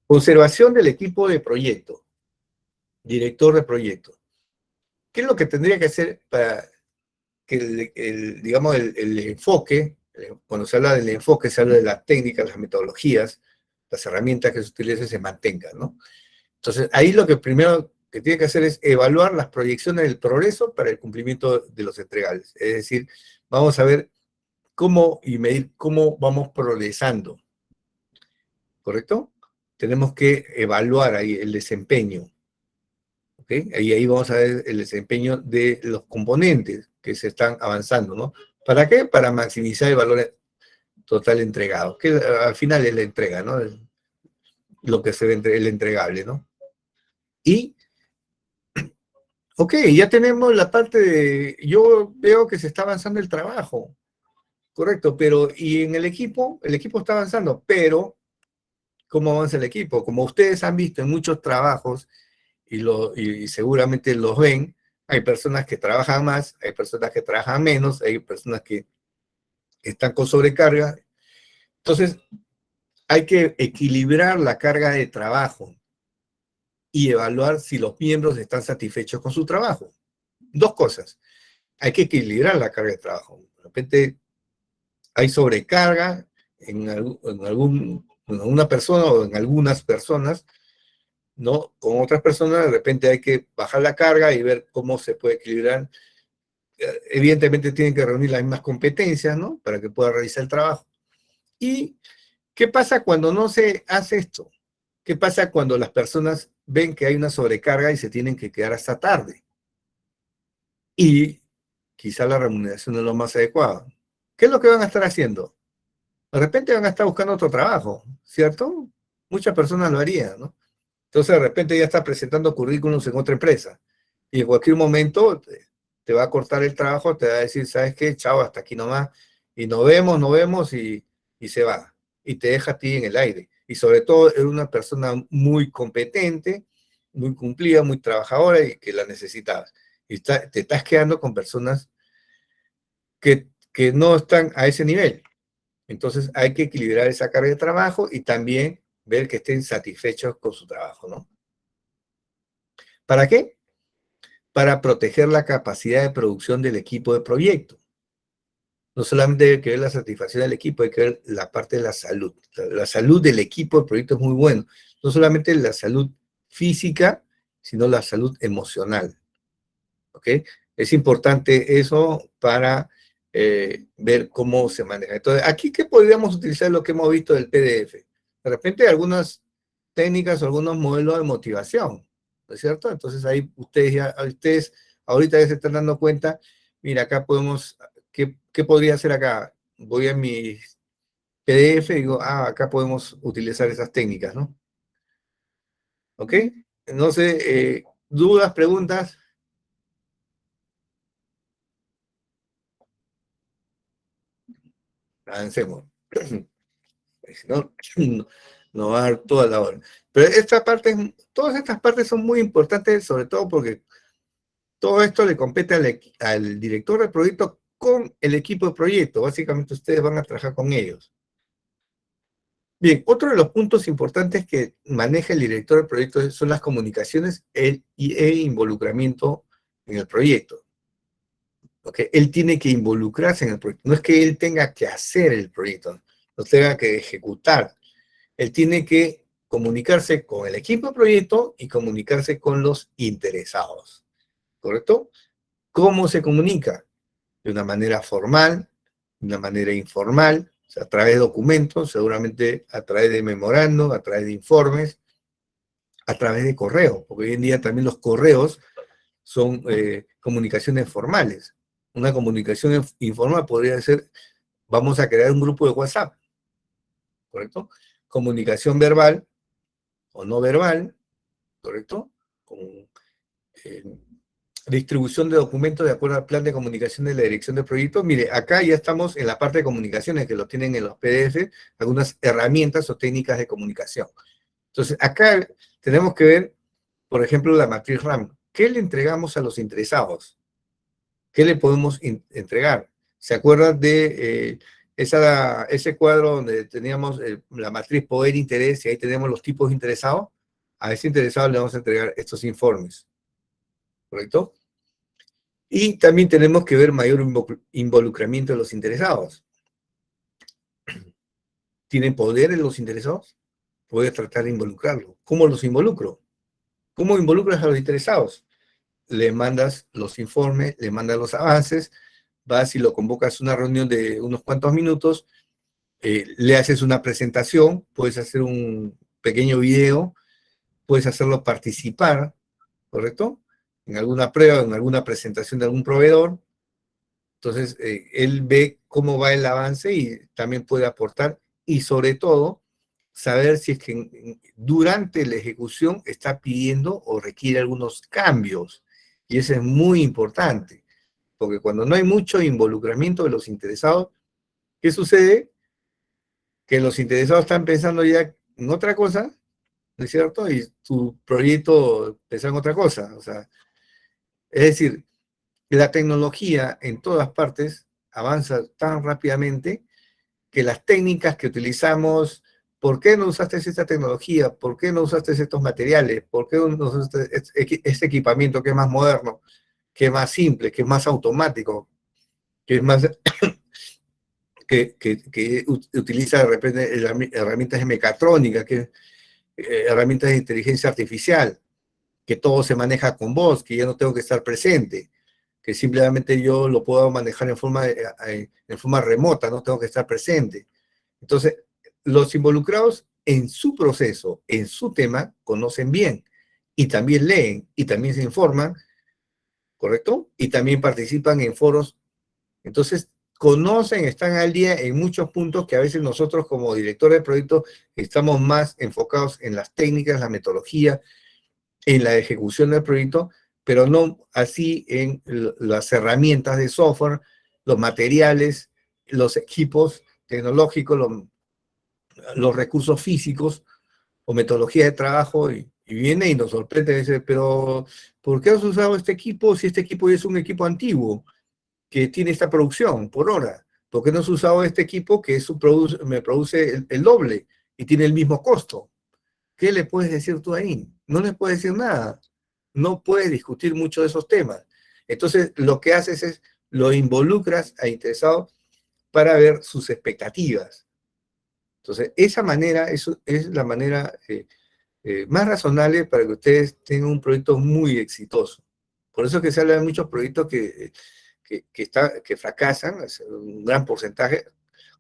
Conservación del equipo de proyecto, director de proyecto. ¿Qué es lo que tendría que hacer para que digamos, el enfoque, cuando se habla del enfoque, se habla de las técnicas, las metodologías, las herramientas que se utilizan se mantengan, ¿no? Entonces, ahí lo que primero que tiene que hacer es evaluar las proyecciones del progreso para el cumplimiento de los entregables. Es decir, vamos a ver cómo y medir cómo vamos progresando, ¿correcto? Tenemos que evaluar ahí el desempeño, ¿ok? Y ahí vamos a ver el desempeño de los componentes que se están avanzando, ¿no? ¿Para qué? Para maximizar el valor total entregado, que al final es la entrega, ¿no? Lo que se ve entre el entregable, ¿no? Y, ok, ya tenemos la parte de, yo veo que se está avanzando el trabajo, correcto, pero, y en el equipo está avanzando, pero, ¿cómo avanza el equipo? Como ustedes han visto en muchos trabajos, y seguramente los ven, hay personas que trabajan más, hay personas que trabajan menos, hay personas que están con sobrecarga. Entonces, hay que equilibrar la carga de trabajo y evaluar si los miembros están satisfechos con su trabajo. 2 cosas. Hay que equilibrar la carga de trabajo. De repente hay sobrecarga en una persona o en algunas personas, ¿no? Con otras personas de repente hay que bajar la carga y ver cómo se puede equilibrar. Evidentemente tienen que reunir las mismas competencias, ¿no? Para que pueda realizar el trabajo. ¿Y qué pasa cuando no se hace esto? ¿Qué pasa cuando las personas ven que hay una sobrecarga y se tienen que quedar hasta tarde? Y quizá la remuneración no es lo más adecuado. ¿Qué es lo que van a estar haciendo? De repente van a estar buscando otro trabajo, ¿cierto? Muchas personas lo harían, ¿no? Entonces de repente ya está presentando currículums en otra empresa y en cualquier momento te va a cortar el trabajo, te va a decir, ¿sabes qué? Chao, hasta aquí nomás. Y nos vemos y se va. Y te deja a ti en el aire. Y sobre todo es una persona muy competente, muy cumplida, muy trabajadora y que la necesitabas. Y te estás quedando con personas que no están a ese nivel. Entonces hay que equilibrar esa carga de trabajo y también ver que estén satisfechos con su trabajo, ¿no? ¿Para qué? Para proteger la capacidad de producción del equipo de proyecto. No solamente hay que ver la satisfacción del equipo, hay que ver la parte de la salud. La salud del equipo de proyecto es muy bueno. No solamente la salud física, sino la salud emocional. ¿Ok? Es importante eso para ver cómo se maneja. Entonces, aquí, ¿qué podríamos utilizar lo que hemos visto del PDF? De repente, algunas técnicas o algunos modelos de motivación, ¿no es cierto? Entonces, ahí ustedes ahorita ya se están dando cuenta, mira, acá podemos, ¿qué podría hacer acá? Voy a mi PDF y digo, acá podemos utilizar esas técnicas, ¿no? ¿Ok? No sé, dudas, preguntas, avancemos. Si no, no va a dar toda la hora. Pero todas estas partes son muy importantes, sobre todo porque todo esto le compete al director de proyecto con el equipo de proyecto. Básicamente ustedes van a trabajar con ellos. Bien, otro de los puntos importantes que maneja el director de proyecto son las comunicaciones e involucramiento en el proyecto. ¿Okay? Él tiene que involucrarse en el proyecto. No es que él tenga que hacer el proyecto, no tenga que ejecutar. Él tiene que comunicarse con el equipo de proyecto y comunicarse con los interesados, ¿correcto? ¿Cómo se comunica? De una manera formal, de una manera informal, o sea, a través de documentos, seguramente a través de memorandos, a través de informes, a través de correo, porque hoy en día también los correos son comunicaciones formales. Una comunicación informal podría ser, vamos a crear un grupo de WhatsApp, ¿correcto? Comunicación verbal o no verbal, ¿correcto? Con eh, distribución de documentos de acuerdo al plan de comunicación de la dirección de proyectos. Mire, acá ya estamos en la parte de comunicaciones, que lo tienen en los PDF, algunas herramientas o técnicas de comunicación. Entonces, acá tenemos que ver, por ejemplo, la matriz RAM. ¿Qué le entregamos a los interesados? ¿Qué le podemos entregar? ¿Se acuerdan de ese cuadro donde teníamos la matriz poder-interés y ahí tenemos los tipos interesados? A ese interesado le vamos a entregar estos informes, ¿correcto? Y también tenemos que ver mayor involucramiento de los interesados. ¿Tienen poder en los interesados? Voy a tratar de involucrarlos. ¿Cómo los involucro? ¿Cómo involucras a los interesados? Le mandas los informes, le mandas los avances, vas y lo convocas a una reunión de unos cuantos minutos, le haces una presentación, puedes hacer un pequeño video, puedes hacerlo participar, ¿correcto? En alguna prueba, en alguna presentación de algún proveedor. Entonces, él ve cómo va el avance y también puede aportar y sobre todo saber si es que durante la ejecución está pidiendo o requiere algunos cambios. Y eso es muy importante, porque cuando no hay mucho involucramiento de los interesados, ¿qué sucede? Que los interesados están pensando ya en otra cosa, ¿no es cierto? Y tu proyecto pensó en otra cosa. O sea, es decir, la tecnología en todas partes avanza tan rápidamente que las técnicas que utilizamos, ¿por qué no usaste esta tecnología? ¿Por qué no usaste estos materiales? ¿Por qué no usaste este equipamiento que es más moderno, que es más simple, que es más automático, que es más que utiliza de repente herramientas de mecatrónica, herramientas de inteligencia artificial, que todo se maneja con voz, que ya no tengo que estar presente, que simplemente yo lo puedo manejar en forma remota, no tengo que estar presente. Entonces, los involucrados en su proceso, en su tema, conocen bien y también leen y también se informan, ¿correcto? Y también participan en foros. Entonces, conocen, están al día en muchos puntos que a veces nosotros como directores de proyectos estamos más enfocados en las técnicas, la metodología, en la ejecución del proyecto, pero no así en las herramientas de software, los materiales, los equipos tecnológicos, los recursos físicos o metodología de trabajo y viene y nos sorprende y dice, pero ¿por qué has usado este equipo si este equipo es un equipo antiguo que tiene esta producción por hora? ¿Por qué no has usado este equipo que me produce el doble y tiene el mismo costo? ¿Qué le puedes decir tú ahí? No le puedes decir nada, no puedes discutir mucho de esos temas. Entonces, lo que haces es, lo involucras a interesados para ver sus expectativas. Entonces, esa manera es la manera más razonable para que ustedes tengan un proyecto muy exitoso. Por eso es que se habla de muchos proyectos que fracasan, es un gran porcentaje.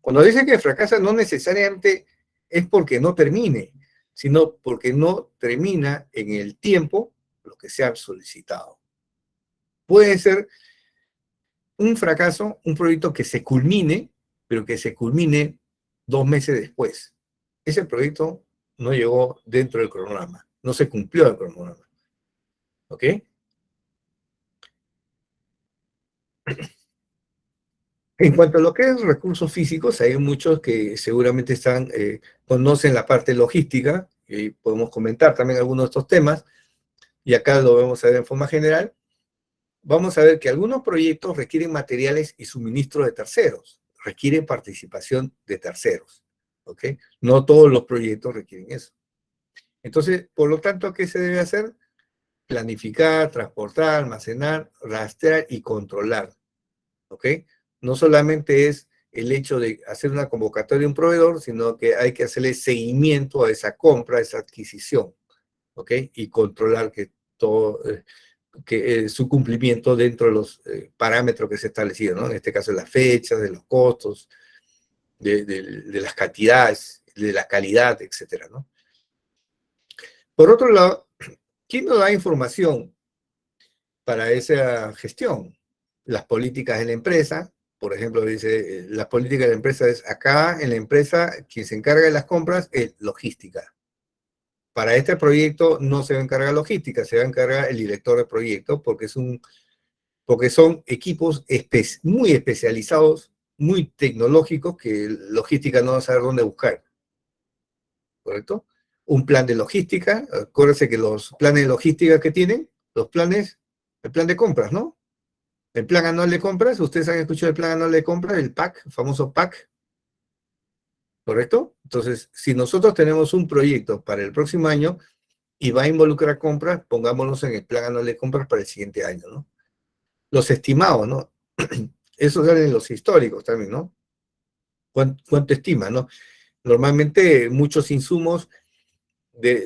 Cuando dicen que fracasan, no necesariamente es porque no termine, sino porque no termina en el tiempo lo que se ha solicitado. Puede ser un fracaso, un proyecto que se culmine, pero que se culmine 2 meses después. Ese proyecto no llegó dentro del cronograma, no se cumplió el cronograma. ¿Ok? En cuanto a lo que es recursos físicos, hay muchos que seguramente conocen la parte logística, y podemos comentar también algunos de estos temas, y acá lo vamos a ver en forma general. Vamos a ver que algunos proyectos requieren materiales y suministro de terceros, requieren participación de terceros, ¿ok? No todos los proyectos requieren eso. Entonces, por lo tanto, ¿qué se debe hacer? Planificar, transportar, almacenar, rastrear y controlar, ¿ok? No solamente es el hecho de hacer una convocatoria a un proveedor, sino que hay que hacerle seguimiento a esa compra, a esa adquisición, ¿ok? Y controlar que todo, su cumplimiento dentro de los parámetros que se establecieron, ¿no? En este caso, las fechas, de los costos, de las cantidades, de la calidad, etcétera, ¿no? Por otro lado, ¿quién nos da información para esa gestión? Las políticas de la empresa, por ejemplo, dice, las políticas de la empresa es acá, en la empresa, quien se encarga de las compras es logística. Para este proyecto no se va a encargar logística, se va a encargar el director de proyecto, porque son equipos muy especializados, muy tecnológicos, que logística no va a saber dónde buscar, ¿correcto? Un plan de logística, acuérdense que los planes de logística que tienen, el plan de compras, ¿no? El plan anual de compras, ustedes han escuchado el plan anual de compras, el PAC, el famoso PAC, ¿correcto? Entonces, si nosotros tenemos un proyecto para el próximo año y va a involucrar compras, pongámonos en el plan anual de compras para el siguiente año, ¿no? Los estimados, ¿no? Eso salen los históricos también, ¿no? ¿Cuánto estima, no? Normalmente muchos insumos,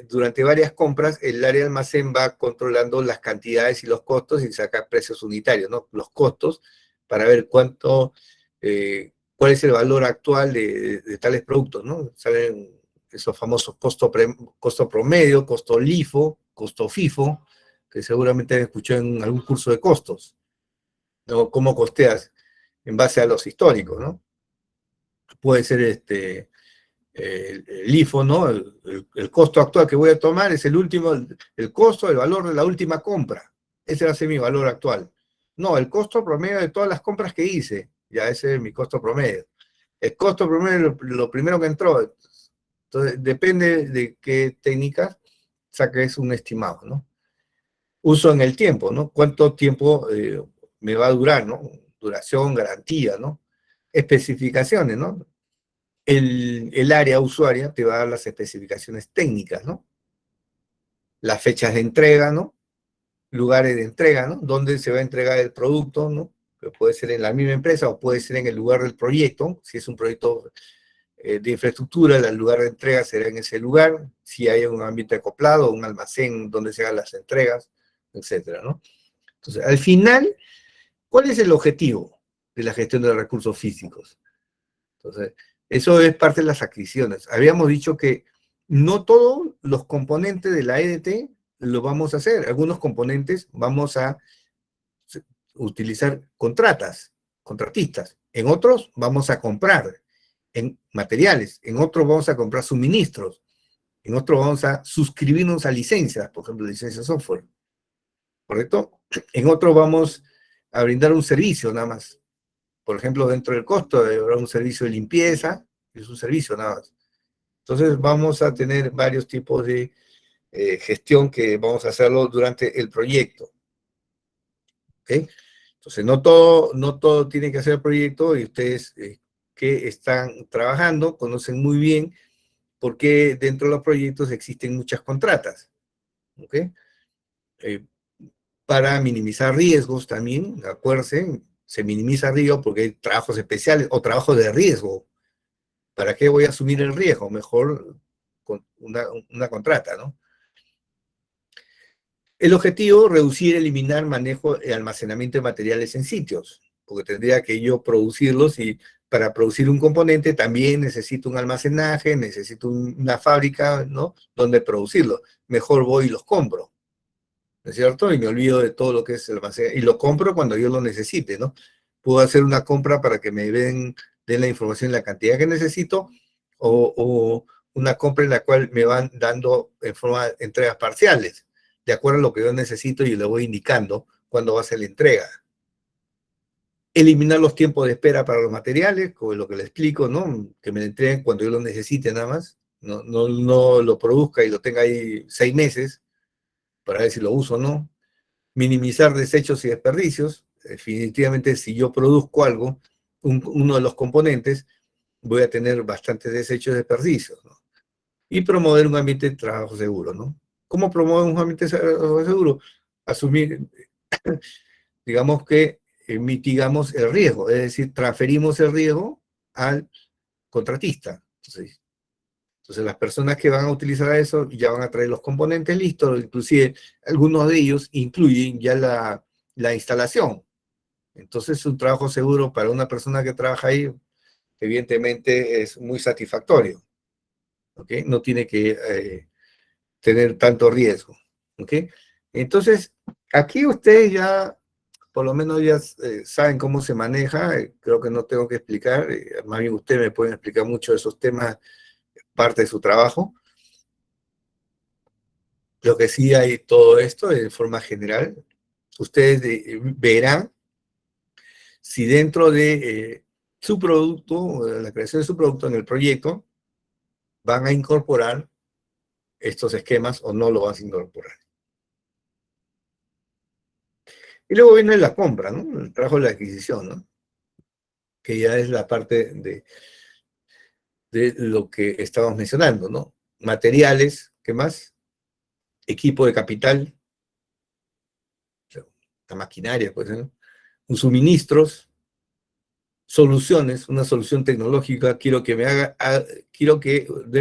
durante varias compras, el área de almacén va controlando las cantidades y los costos y saca precios unitarios, ¿no? Los costos para ver cuál es el valor actual de tales productos, ¿no? Salen esos famosos costo promedio, costo LIFO, costo FIFO, que seguramente han escuchado en algún curso de costos, ¿no? ¿Cómo costeas? En base a los históricos, ¿no? Puede ser el IFO, ¿no? El costo actual que voy a tomar es el costo, el valor de la última compra. Ese va a ser mi valor actual. No, el costo promedio de todas las compras que hice. Ya ese es mi costo promedio. El costo promedio es lo primero que entró. Entonces, depende de qué técnicas saques un estimado, ¿no? Uso en el tiempo, ¿no? ¿Cuánto tiempo me va a durar, ¿no? Duración, garantía, ¿no? Especificaciones, ¿no? El área usuaria te va a dar las especificaciones técnicas, ¿no? Las fechas de entrega, ¿no? Lugares de entrega, ¿no? Dónde se va a entregar el producto, ¿no? Que puede ser en la misma empresa o puede ser en el lugar del proyecto. Si es un proyecto de infraestructura, el lugar de entrega será en ese lugar. Si hay un ambiente acoplado, un almacén donde se hagan las entregas, etcétera, ¿no? Entonces, al final, ¿cuál es el objetivo de la gestión de recursos físicos? Entonces, eso es parte de las adquisiciones. Habíamos dicho que no todos los componentes de la EDT lo vamos a hacer. Algunos componentes vamos a utilizar contratistas. En otros vamos a comprar en materiales. En otros vamos a comprar suministros. En otros vamos a suscribirnos a licencias, por ejemplo, licencia software. ¿Correcto? En otros vamos a brindar un servicio nada más. Por ejemplo, dentro del costo habrá un servicio de limpieza, es un servicio nada más. Entonces vamos a tener varios tipos de gestión que vamos a hacerlo durante el proyecto. ¿Ok? Entonces no todo tiene que ser el proyecto y ustedes que están trabajando conocen muy bien por qué dentro de los proyectos existen muchas contratas. ¿Ok? para minimizar riesgos también, acuérdense, se minimiza riesgo porque hay trabajos especiales o trabajos de riesgo. ¿Para qué voy a asumir el riesgo? Mejor con una contrata, ¿no? El objetivo, reducir, eliminar manejo y almacenamiento de materiales en sitios, porque tendría que yo producirlos y para producir un componente también necesito un almacenaje, necesito una fábrica, ¿no? Donde producirlo. Mejor voy y los compro, ¿no es cierto? Y me olvido de todo lo que es el almacenaje. Y lo compro cuando yo lo necesite, ¿no? Puedo hacer una compra para que me den la información en la cantidad que necesito, o una compra en la cual me van dando en forma de entregas parciales, de acuerdo a lo que yo necesito y le voy indicando cuándo va a ser la entrega. Eliminar los tiempos de espera para los materiales, como lo que le explico, ¿no? Que me lo entreguen cuando yo lo necesite nada más, no lo produzca y lo tenga ahí 6 meses para ver si lo uso o no. Minimizar desechos y desperdicios. Definitivamente, si yo produzco algo, uno de los componentes, voy a tener bastantes desechos y desperdicios, ¿no? Y promover un ambiente de trabajo seguro, ¿no? ¿Cómo promover un ambiente de trabajo seguro? Asumir, digamos que mitigamos el riesgo, es decir, transferimos el riesgo al contratista. Entonces las personas que van a utilizar eso ya van a traer los componentes listos, inclusive algunos de ellos incluyen ya la instalación. Entonces es un trabajo seguro para una persona que trabaja ahí, evidentemente es muy satisfactorio, ¿ok? No tiene que tener tanto riesgo, ¿ok? Entonces, aquí ustedes ya, por lo menos ya saben cómo se maneja, creo que no tengo que explicar, más bien ustedes me pueden explicar mucho de esos temas, parte de su trabajo. Lo que sí hay todo esto de forma general, ustedes verán si dentro de su producto, la creación de su producto en el proyecto, van a incorporar estos esquemas o no lo van a incorporar. Y luego viene la compra, ¿no? El trabajo de la adquisición, ¿no? Que ya es la parte de lo que estábamos mencionando, ¿no? Materiales, ¿qué más? Equipo de capital, la maquinaria, pues, ¿no? Suministros, soluciones, una solución tecnológica, quiero que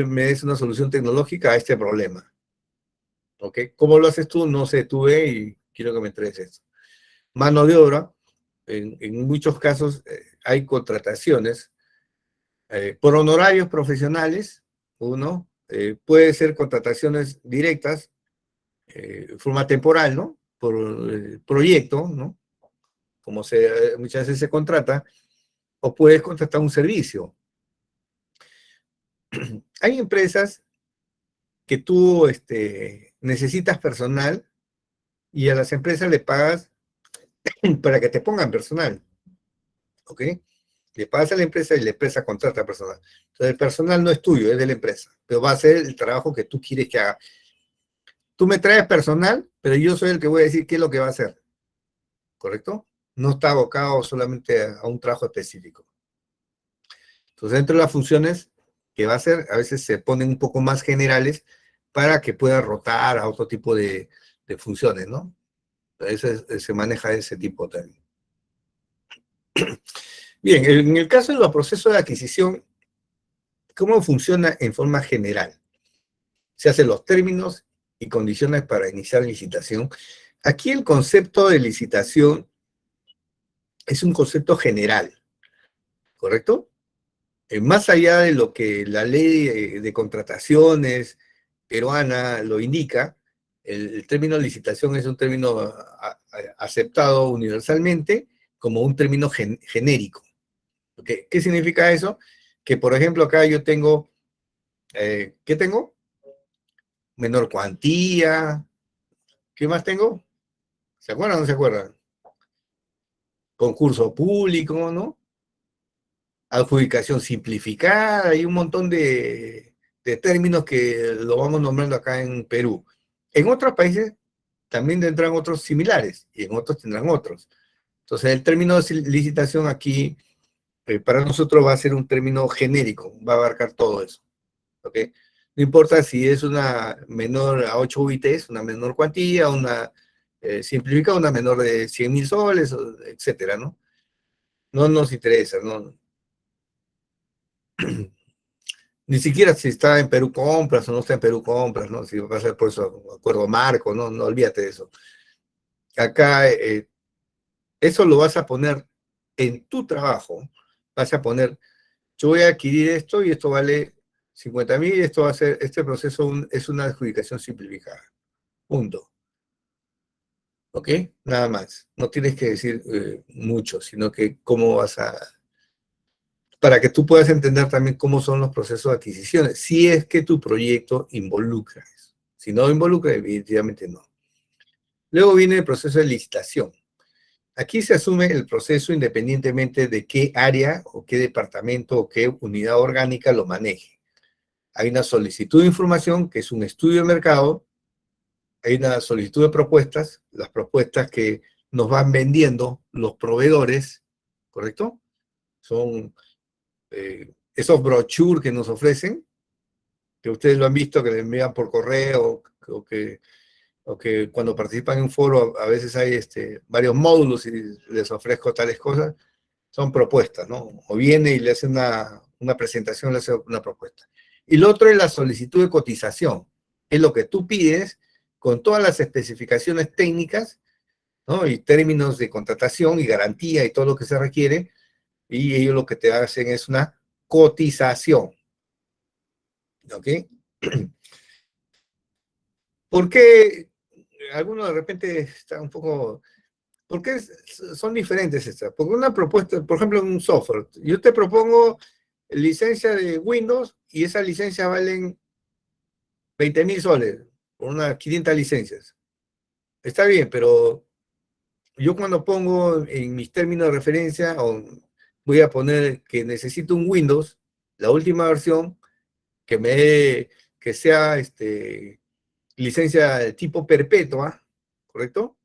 me des una solución tecnológica a este problema, ¿ok? ¿Cómo lo haces tú? No sé, tú ve y quiero que me entregues esto. Mano de obra, en muchos casos hay contrataciones por honorarios profesionales, uno, puede ser contrataciones directas, forma temporal, ¿no? Por proyecto, ¿no? Como muchas veces se contrata, o puedes contratar un servicio. Hay empresas que tú necesitas personal y a las empresas le pagas para que te pongan personal, ¿ok? Le pagas a la empresa y la empresa contrata personal. Entonces el personal no es tuyo, es de la empresa, pero va a hacer el trabajo que tú quieres que haga. Tú me traes personal, pero yo soy el que voy a decir qué es lo que va a hacer, ¿correcto? No está abocado solamente a un trabajo específico. Entonces, dentro de las funciones que va a hacer, a veces se ponen un poco más generales para que pueda rotar a otro tipo de funciones, ¿no? Entonces, se maneja ese tipo también. Bien, en el caso de los procesos de adquisición, ¿cómo funciona en forma general? Se hacen los términos y condiciones para iniciar licitación. Aquí el concepto de licitación es un concepto general, ¿correcto? Más allá de lo que la ley de contrataciones peruana lo indica, el término licitación es un término aceptado universalmente como un término genérico. ¿Okay? ¿Qué significa eso? Que, por ejemplo, acá yo tengo, ¿qué tengo? Menor cuantía. ¿Qué más tengo? ¿Se acuerdan o no se acuerdan? Concurso público, ¿no? Adjudicación simplificada y un montón de términos que lo vamos nombrando acá en Perú. En otros países también tendrán otros similares y en otros tendrán otros. Entonces, el término de licitación aquí, para nosotros va a ser un término genérico, va a abarcar todo eso. ¿Ok? No importa si es una menor a 8 UITs, una menor cuantía, una simplificado, una menor de 100.000 soles, etcétera, ¿no? No nos interesa, ¿no? Ni siquiera si está en Perú compras o no está en Perú compras, ¿no? Si va a ser por eso acuerdo marco, ¿no? No olvídate de eso. Acá, eso lo vas a poner en tu trabajo. Vas a poner, yo voy a adquirir esto y esto vale 50.000, esto va a ser, este proceso es una adjudicación simplificada. Punto. ¿Ok? Nada más. No tienes que decir mucho, sino que cómo vas a, para que tú puedas entender también cómo son los procesos de adquisiciones, si es que tu proyecto involucra eso. Si no involucra, evidentemente no. Luego viene el proceso de licitación. Aquí se asume el proceso independientemente de qué área o qué departamento o qué unidad orgánica lo maneje. Hay una solicitud de información, que es un estudio de mercado, hay una solicitud de propuestas, las propuestas que nos van vendiendo los proveedores, ¿correcto? Son esos brochures que nos ofrecen, que ustedes lo han visto, que le envían por correo, o que cuando participan en un foro a veces hay varios módulos y les ofrezco tales cosas, son propuestas, ¿no? O viene y le hace una presentación, le hace una propuesta. Y lo otro es la solicitud de cotización, es lo que tú pides con todas las especificaciones técnicas, ¿no? Y términos de contratación y garantía y todo lo que se requiere, y ellos lo que te hacen es una cotización, ¿ok? ¿Por qué algunos de repente están un poco... ¿Por qué son diferentes estas? Porque una propuesta, por ejemplo, en un software, yo te propongo licencia de Windows y esas licencias valen 20.000 soles, por unas 500 licencias. Está bien, pero yo cuando pongo en mis términos de referencia, o voy a poner que necesito un Windows, la última versión, que que sea licencia de tipo perpetua, ¿correcto?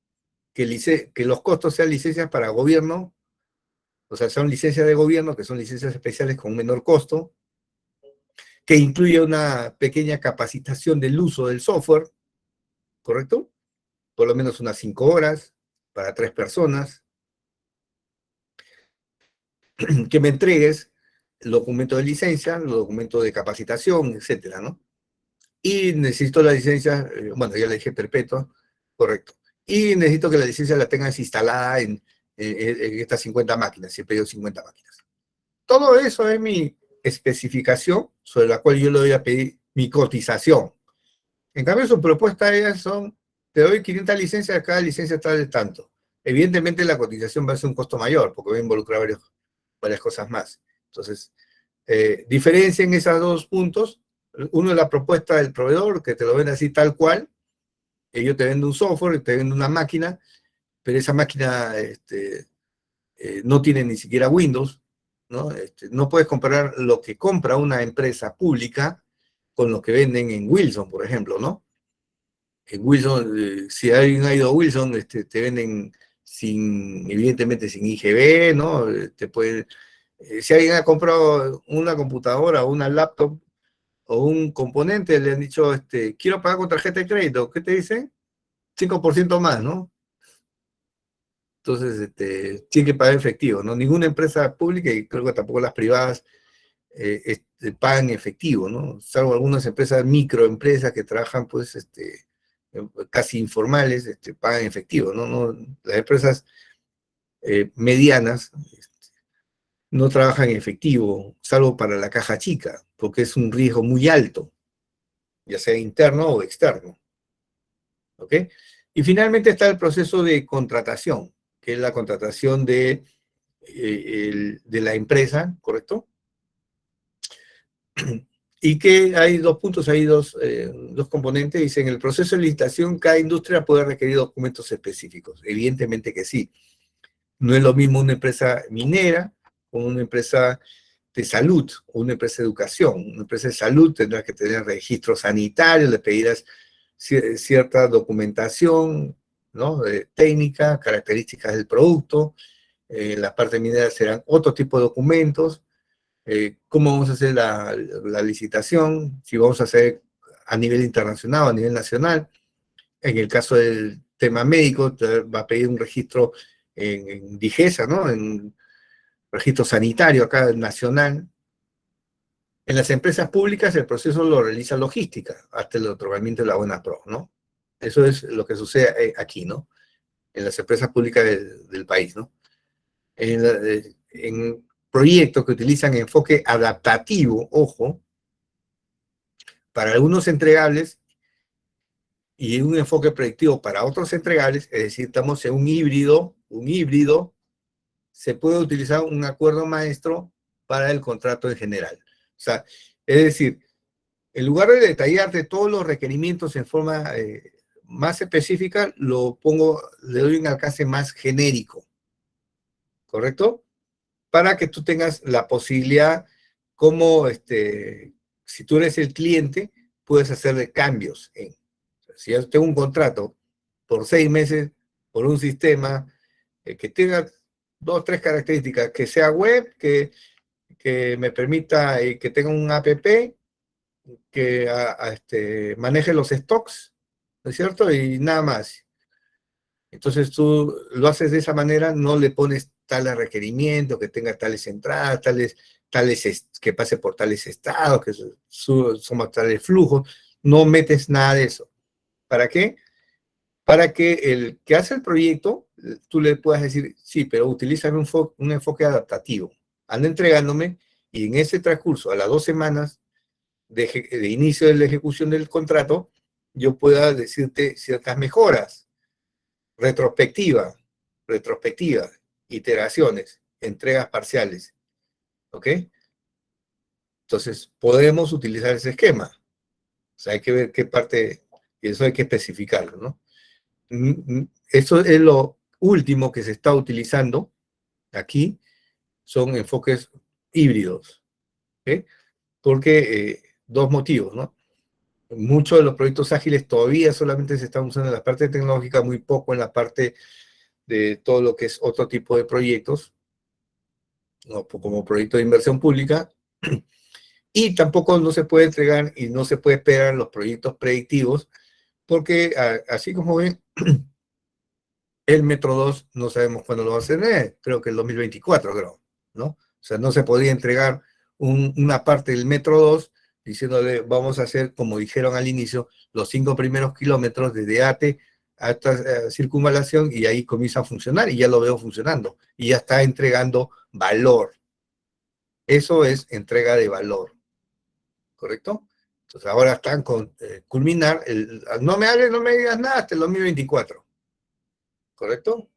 Que los costos sean licencias para gobierno, o sea, son licencias de gobierno, que son licencias especiales con un menor costo, que incluye una pequeña capacitación del uso del software, ¿correcto? Por lo menos unas 5 horas para 3 personas, que me entregues el documento de licencia, los documentos de capacitación, etcétera, ¿no? Y necesito la licencia, bueno, ya le dije perpetua, correcto. Y necesito que la licencia la tengas instalada en estas 50 máquinas, si he pedido 50 máquinas. Todo eso es mi especificación sobre la cual yo le voy a pedir mi cotización. En cambio, su propuesta ellas son, te doy 500 licencias, cada licencia está de tanto. Evidentemente la cotización va a ser un costo mayor, porque va a involucrar varias cosas más. Entonces, diferencien esos dos puntos. Uno es la propuesta del proveedor, que te lo ven así tal cual. Ellos te venden un software, te venden una máquina, pero esa máquina no tiene ni siquiera Windows, ¿no? No puedes comparar lo que compra una empresa pública con lo que venden en Wilson, por ejemplo, ¿no? En Wilson, si alguien ha ido a Wilson, te venden evidentemente sin IGB, ¿no? Si alguien ha comprado una computadora o una laptop o un componente, le han dicho, quiero pagar con tarjeta de crédito, ¿qué te dicen? 5% más, ¿no? Entonces, tiene que pagar efectivo, ¿no? Ninguna empresa pública, y creo que tampoco las privadas, pagan efectivo, ¿no? Salvo algunas empresas, microempresas que trabajan, pues, casi informales, pagan efectivo, ¿no? Las empresas medianas no trabajan en efectivo, salvo para la caja chica, porque es un riesgo muy alto, ya sea interno o externo, ¿ok? Y finalmente está el proceso de contratación, que es la contratación de la empresa, ¿correcto? Y que hay dos puntos, hay dos componentes. Dice, en el proceso de licitación, cada industria puede requerir documentos específicos. Evidentemente que sí. No es lo mismo una empresa minera con una empresa de salud o una empresa de educación. Una empresa de salud tendrá que tener registro sanitario, le pedirás cierta documentación, ¿no? Técnica, características del producto. En la parte minera serán otro tipo de documentos. Cómo vamos a hacer la licitación, si vamos a hacer a nivel internacional o a nivel nacional. En el caso tema médico, te va a pedir un registro en Digesa, ¿no? En registro sanitario acá nacional. En las empresas públicas el proceso lo realiza logística hasta el otorgamiento de la buena pro, ¿no? Eso es lo que sucede aquí, ¿no? En las empresas públicas del país, ¿no? En proyectos que utilizan enfoque adaptativo, ojo, para algunos entregables y un enfoque predictivo para otros entregables, es decir, estamos en un híbrido, se puede utilizar un acuerdo maestro para el contrato en general. O sea, es decir, en lugar de detallarte todos los requerimientos en forma más específica, le doy un alcance más genérico, ¿correcto? Para que tú tengas la posibilidad, como si tú eres el cliente, puedes hacerle cambios. Si yo tengo un contrato por 6 meses, por un sistema que tenga 2 o 3 características, que sea web, que me permita que tenga un app, que maneje los stocks, ¿no es cierto? Y nada más. Entonces tú lo haces de esa manera, no le pones tales requerimientos, que tenga tales entradas, que pase por tales estados, que somos tales flujos, no metes nada de eso. ¿Para qué? Para que el que hace el proyecto, tú le puedas decir, sí, pero utiliza un enfoque adaptativo. Anda entregándome y en ese transcurso, a las 2 semanas de inicio de la ejecución del contrato, yo pueda decirte ciertas mejoras, retrospectiva, iteraciones, entregas parciales, ¿ok? Entonces, podemos utilizar ese esquema. O sea, hay que ver qué parte, y eso hay que especificarlo, ¿no? Eso es lo último que se está utilizando aquí, son enfoques híbridos, ¿ok? Porque 2 motivos, ¿no? Muchos de los proyectos ágiles todavía solamente se están usando en la parte tecnológica, muy poco en la parte de todo lo que es otro tipo de proyectos, ¿no? Como proyecto de inversión pública, y tampoco no se puede entregar y no se puede esperar los proyectos predictivos, porque así como ven, el Metro 2 no sabemos cuándo lo va a hacer, creo que el 2024, creo, ¿no? O sea, no se podía entregar una parte del Metro 2 diciéndole, vamos a hacer, como dijeron al inicio, los 5 primeros kilómetros desde ATE hasta circunvalación, y ahí comienza a funcionar, y ya lo veo funcionando, y ya está entregando valor. Eso es entrega de valor, ¿correcto? Entonces ahora están con culminar, no me hables, no me digas nada hasta el 2024, ¿correcto?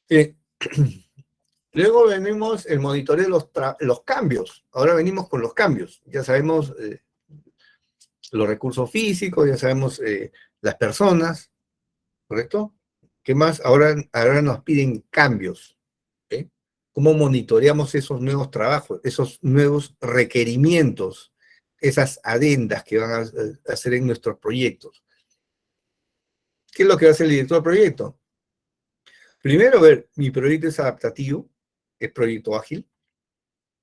Eh, Luego venimos el monitoreo de los cambios. Ahora venimos con los cambios. Ya sabemos los recursos físicos, ya sabemos las personas, ¿correcto? ¿Qué más? Ahora nos piden cambios. ¿Okay? ¿Cómo monitoreamos esos nuevos trabajos, esos nuevos requerimientos, esas adendas que van a hacer en nuestros proyectos? ¿Qué es lo que va a hacer el director del proyecto? Primero, ver, mi proyecto es adaptativo, es proyecto ágil.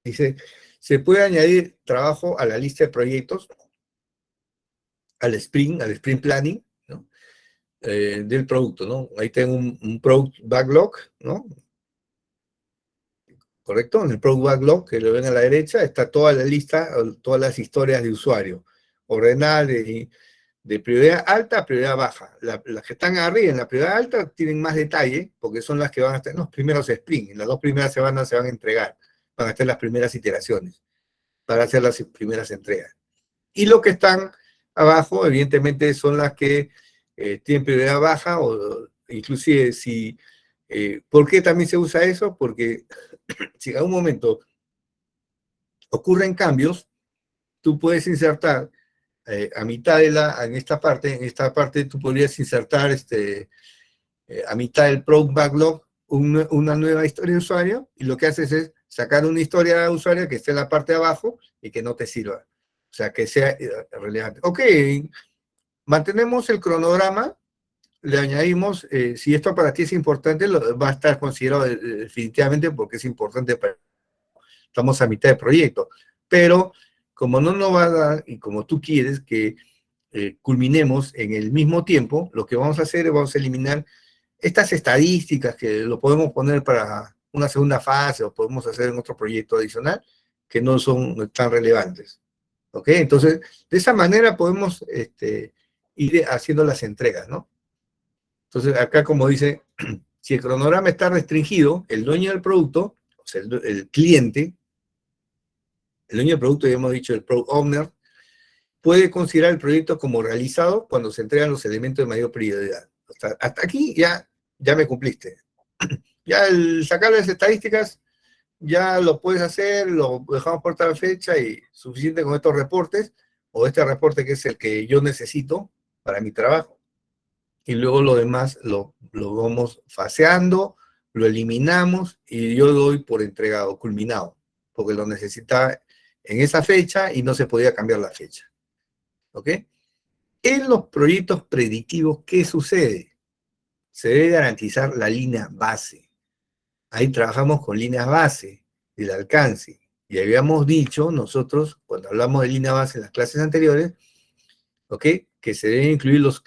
Dice, se puede añadir trabajo a la lista de proyectos, al sprint planning, ¿no? Del producto, ¿no? Ahí tengo un product backlog, ¿no? ¿Correcto? En el product backlog, que lo ven a la derecha, está toda la lista, todas las historias de usuario, ordenadas de prioridad alta a prioridad baja. Las que están arriba en la prioridad alta tienen más detalle, porque son las que van a estar en los primeros sprints. En las 2 primeras semanas se van a entregar, van a estar las primeras iteraciones, para hacer las primeras entregas. Y lo que están abajo, evidentemente, son las que tienen prioridad baja, o inclusive si... ¿Por qué también se usa eso? Porque si en algún momento ocurren cambios, tú puedes insertar a mitad en esta parte tú podrías insertar a mitad del product backlog una nueva historia de usuario, y lo que haces es sacar una historia de usuario que esté en la parte de abajo y que no te sirva. O sea, que sea relevante. Ok, mantenemos el cronograma, le añadimos, si esto para ti es importante, va a estar considerado definitivamente porque es importante estamos a mitad de proyecto. Pero como no nos va a dar, y como tú quieres que culminemos en el mismo tiempo, lo que vamos a hacer es vamos a eliminar estas estadísticas que lo podemos poner para una segunda fase o podemos hacer en otro proyecto adicional que no son tan relevantes. ¿Ok? Entonces, de esa manera podemos ir haciendo las entregas, ¿no? Entonces, acá como dice, si el cronograma está restringido, el dueño del producto, o sea, el cliente, el dueño del producto, ya hemos dicho, el product owner, puede considerar el proyecto como realizado cuando se entregan los elementos de mayor prioridad. Hasta aquí ya me cumpliste. Ya el sacar las estadísticas, ya lo puedes hacer, lo dejamos por tal fecha y suficiente con estos reportes, o este reporte que es el que yo necesito para mi trabajo. Y luego lo demás lo vamos faseando, lo eliminamos y yo doy por entregado, culminado, porque lo necesitaba en esa fecha y no se podía cambiar la fecha. ¿Ok? En los proyectos predictivos, ¿qué sucede? Se debe garantizar la línea base. Ahí trabajamos con líneas base del alcance. Y habíamos dicho nosotros, cuando hablamos de línea base en las clases anteriores, ¿ok? Que se deben incluir los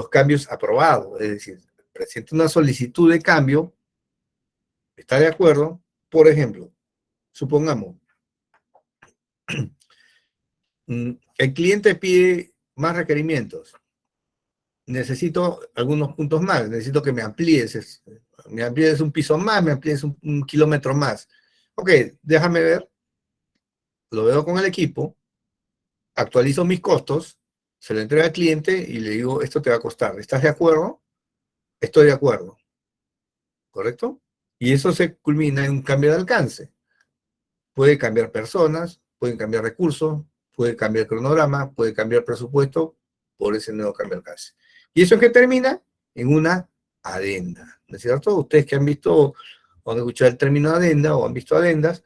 cambios aprobados. Es decir, presenta una solicitud de cambio, ¿está de acuerdo? Por ejemplo, supongamos, el cliente pide más requerimientos. Necesito algunos puntos más, necesito que me amplíes un piso más, me amplíes un kilómetro más. Ok, déjame ver, lo veo con el equipo, actualizo mis costos, se lo entrego al cliente y le digo, esto te va a costar. ¿Estás de acuerdo? Estoy de acuerdo. ¿Correcto? Y eso se culmina en un cambio de alcance. Puede cambiar personas, pueden cambiar recursos, puede cambiar cronograma, puede cambiar presupuesto por ese nuevo cambio de alcance. ¿Y eso es que termina? En una adenda. ¿No es cierto? Ustedes que han visto o han escuchado el término adenda o han visto adendas,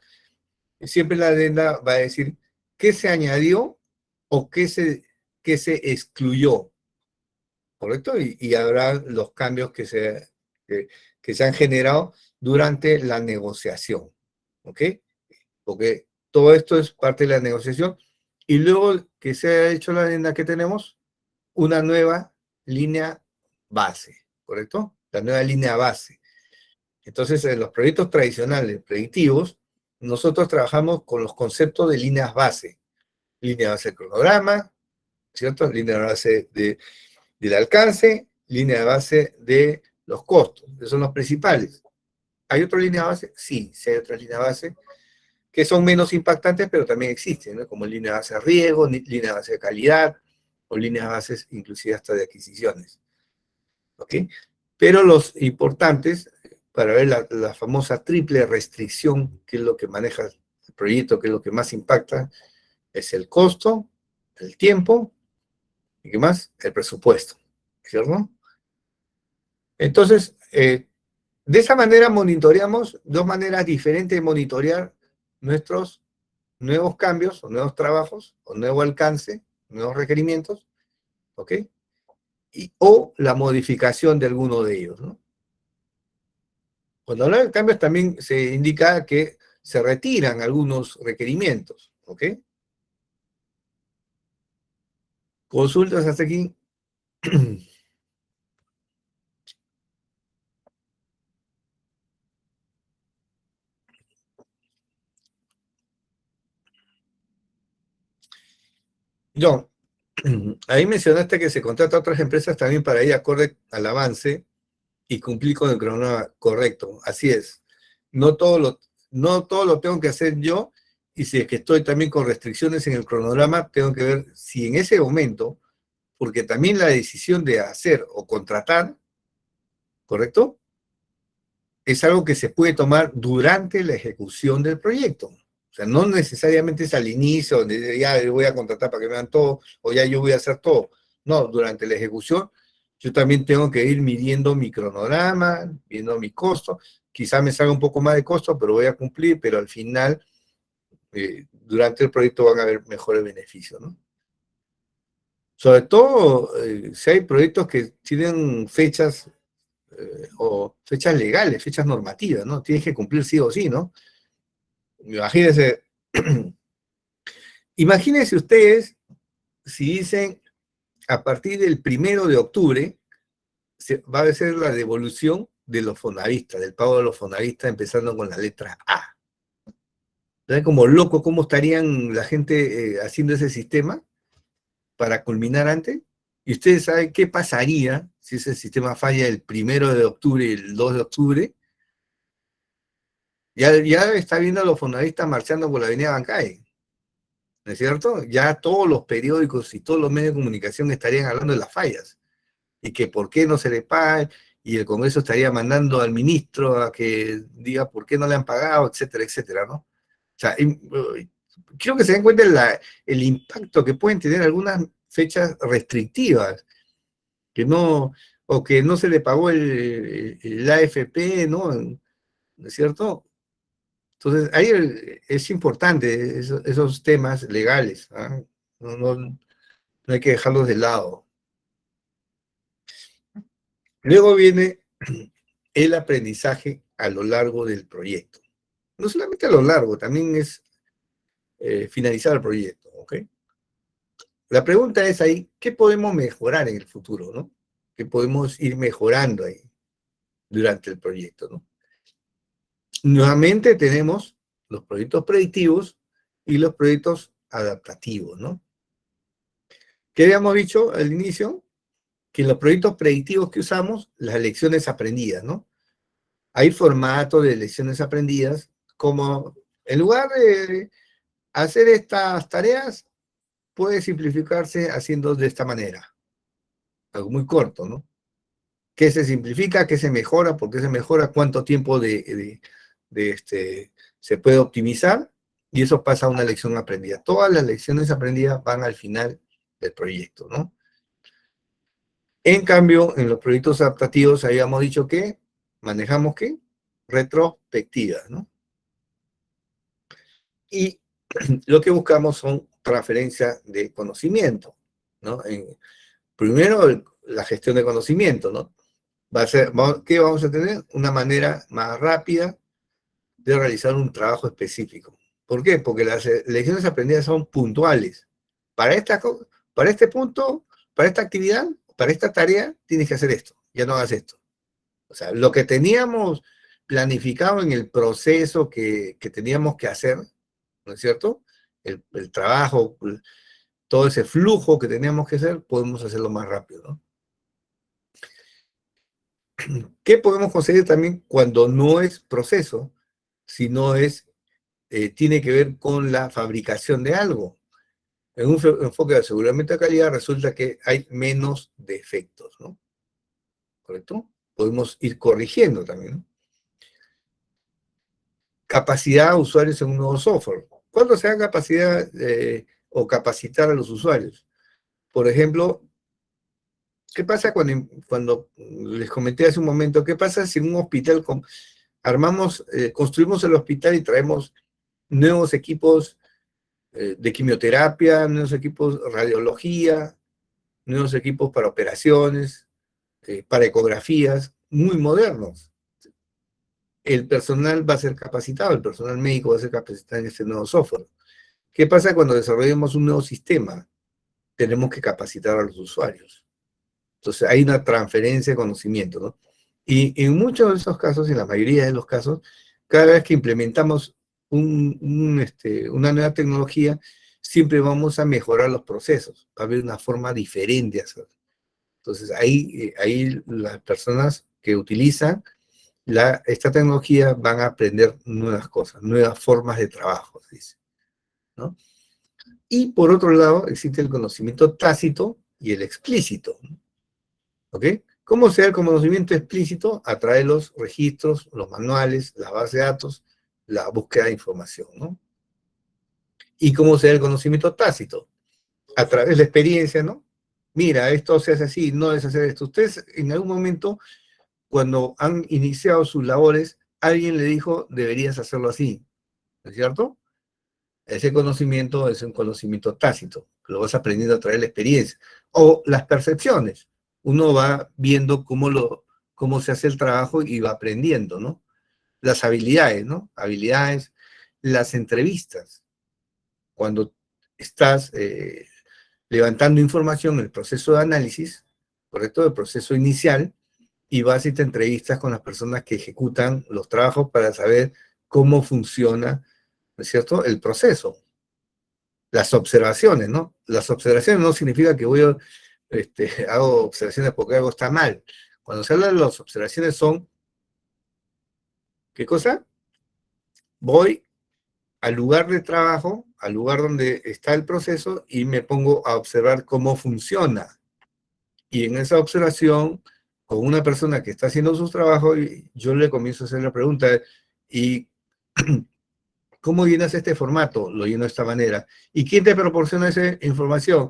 siempre la adenda va a decir qué se añadió o qué se excluyó. ¿Correcto? Y habrá los cambios que se han generado durante la negociación. ¿Ok? Porque todo esto es parte de la negociación. Y luego que se ha hecho la adenda que tenemos, una nueva línea base, ¿correcto? La nueva línea base. Entonces, en los proyectos tradicionales, predictivos, nosotros trabajamos con los conceptos de líneas base. Línea base del cronograma, ¿cierto? Línea base del alcance, línea base de los costos. Esos son los principales. ¿Hay otra línea base? Sí, sí hay otra línea base que son menos impactantes, pero también existen, ¿no? Como línea base de riesgo, línea base de calidad, o líneas bases inclusive hasta de adquisiciones. ¿Ok? Pero los importantes, para ver la famosa triple restricción, que es lo que maneja el proyecto, que es lo que más impacta, es el costo, el tiempo, y qué más, el presupuesto, ¿cierto? Entonces, de esa manera monitoreamos, dos maneras diferentes de monitorear nuestros nuevos cambios, o nuevos trabajos, o nuevo alcance, nuevos requerimientos, ¿ok? O la modificación de alguno de ellos, ¿no? Cuando hablamos de cambios también se indica que se retiran algunos requerimientos, ¿ok? Consultas hasta aquí. John, ahí mencionaste que se contrata a otras empresas también para ir acorde al avance y cumplir con el cronograma correcto. Así es. No todo no todo lo tengo que hacer yo, y si es que estoy también con restricciones en el cronograma, tengo que ver si en ese momento, porque también la decisión de hacer o contratar, ¿correcto? Es algo que se puede tomar durante la ejecución del proyecto. O sea, no necesariamente es al inicio, donde ya voy a contratar para que me vean todo, o ya yo voy a hacer todo. No, durante la ejecución, yo también tengo que ir midiendo mi cronograma, viendo mi costo. Quizá me salga un poco más de costo, pero voy a cumplir, pero al final, durante el proyecto van a haber mejores beneficios, ¿no? Sobre todo, si hay proyectos que tienen fechas o fechas legales, fechas normativas, ¿no? Tienes que cumplir sí o sí, ¿no? Imagínense, imagínense ustedes si dicen a partir del 1 de octubre, va a ser la devolución de los fonavistas, del pago de los fonavistas, empezando con la letra A. ¿Saben como loco cómo estarían la gente haciendo ese sistema para culminar antes? Y ustedes saben qué pasaría si ese sistema falla el 1 de octubre y el 2 de octubre. Ya está viendo a los fonavistas marchando por la avenida Bancay, ¿no es cierto? Ya todos los periódicos y todos los medios de comunicación estarían hablando de las fallas y que por qué no se le paga, y el Congreso estaría mandando al ministro a que diga por qué no le han pagado, etcétera, etcétera, ¿no? O sea, quiero que se den cuenta el impacto que pueden tener algunas fechas restrictivas, que no, o que no se le pagó el AFP, ¿no? ¿No es cierto? Entonces, ahí es importante esos temas legales, ¿ah? No hay que dejarlos de lado. Luego viene el aprendizaje a lo largo del proyecto. No solamente a lo largo, también es finalizar el proyecto, ¿ok? La pregunta es ahí, ¿qué podemos mejorar en el futuro, no? ¿Qué podemos ir mejorando ahí durante el proyecto, no? Nuevamente tenemos los proyectos predictivos y los proyectos adaptativos, ¿no? ¿Qué habíamos dicho al inicio? Que en los proyectos predictivos que usamos, las lecciones aprendidas, ¿no? Hay formatos de lecciones aprendidas, como en lugar de hacer estas tareas, puede simplificarse haciendo de esta manera. Algo muy corto, ¿no? ¿Qué se simplifica? ¿Qué se mejora? ¿Por qué se mejora? ¿Cuánto tiempo se puede optimizar? Y eso pasa a una lección aprendida. Todas las lecciones aprendidas van al final del proyecto, ¿no? En cambio, en los proyectos adaptativos habíamos dicho que manejamos ¿qué? Retrospectivas, ¿no? Y lo que buscamos son transferencias de conocimiento, ¿no? Primero, la gestión de conocimiento, ¿no? ¿Qué vamos a tener? Una manera más rápida de realizar un trabajo específico. ¿Por qué? Porque las lecciones aprendidas son puntuales. Para para este punto, para esta actividad, para esta tarea, tienes que hacer esto, ya no hagas esto. O sea, lo que teníamos planificado en el proceso que teníamos que hacer, ¿no es cierto? El trabajo, todo ese flujo que teníamos que hacer, podemos hacerlo más rápido, ¿no? ¿Qué podemos conseguir también cuando no es proceso, sino tiene que ver con la fabricación de algo? En un enfoque de aseguramiento de calidad resulta que hay menos defectos, ¿no? ¿Correcto? Podemos ir corrigiendo también, ¿no? Capacidad de usuarios en un nuevo software. ¿Cuándo se da capacidad o capacitar a los usuarios? Por ejemplo, ¿qué pasa cuando les comenté hace un momento, qué pasa si en un hospital construimos el hospital y traemos nuevos equipos de quimioterapia, nuevos equipos de radiología, nuevos equipos para operaciones, para ecografías, muy modernos? El personal va a ser capacitado, el personal médico va a ser capacitado en este nuevo software. ¿Qué pasa cuando desarrollamos un nuevo sistema? Tenemos que capacitar a los usuarios. Entonces hay una transferencia de conocimiento, ¿no? Y en muchos de esos casos, en la mayoría de los casos, cada vez que implementamos una nueva tecnología, siempre vamos a mejorar los procesos. Va a haber una forma diferente de hacerlo. Entonces ahí las personas que utilizan esta tecnología van a aprender nuevas cosas, nuevas formas de trabajo, dice, ¿no? Y por otro lado, existe el conocimiento tácito y el explícito, ¿ok? ¿Cómo se da el conocimiento explícito? A través de los registros, los manuales, las bases de datos, la búsqueda de información, ¿no? ¿Y cómo se da el conocimiento tácito? A través de la experiencia, ¿no? Mira, esto se hace así, no debes hacer esto. Ustedes en algún momento, cuando han iniciado sus labores, alguien le dijo, deberías hacerlo así, ¿no es cierto? Ese conocimiento es un conocimiento tácito, lo vas aprendiendo a través de la experiencia. O las percepciones. Uno va viendo cómo se hace el trabajo y va aprendiendo, ¿no? Las habilidades, ¿no? Habilidades, las entrevistas. Cuando estás levantando información en el proceso de análisis, ¿correcto? El proceso inicial, y vas y te entrevistas con las personas que ejecutan los trabajos para saber cómo funciona, ¿no es cierto?, el proceso. Las observaciones, ¿no? Las observaciones no significa que hago observaciones porque algo está mal. Cuando se habla de las observaciones son, ¿qué cosa? Voy al lugar de trabajo, al lugar donde está el proceso, y me pongo a observar cómo funciona. Y en esa observación, con una persona que está haciendo sus trabajos, yo le comienzo a hacer la pregunta, ¿y cómo llenas este formato? Lo lleno de esta manera. ¿Y quién te proporciona esa información?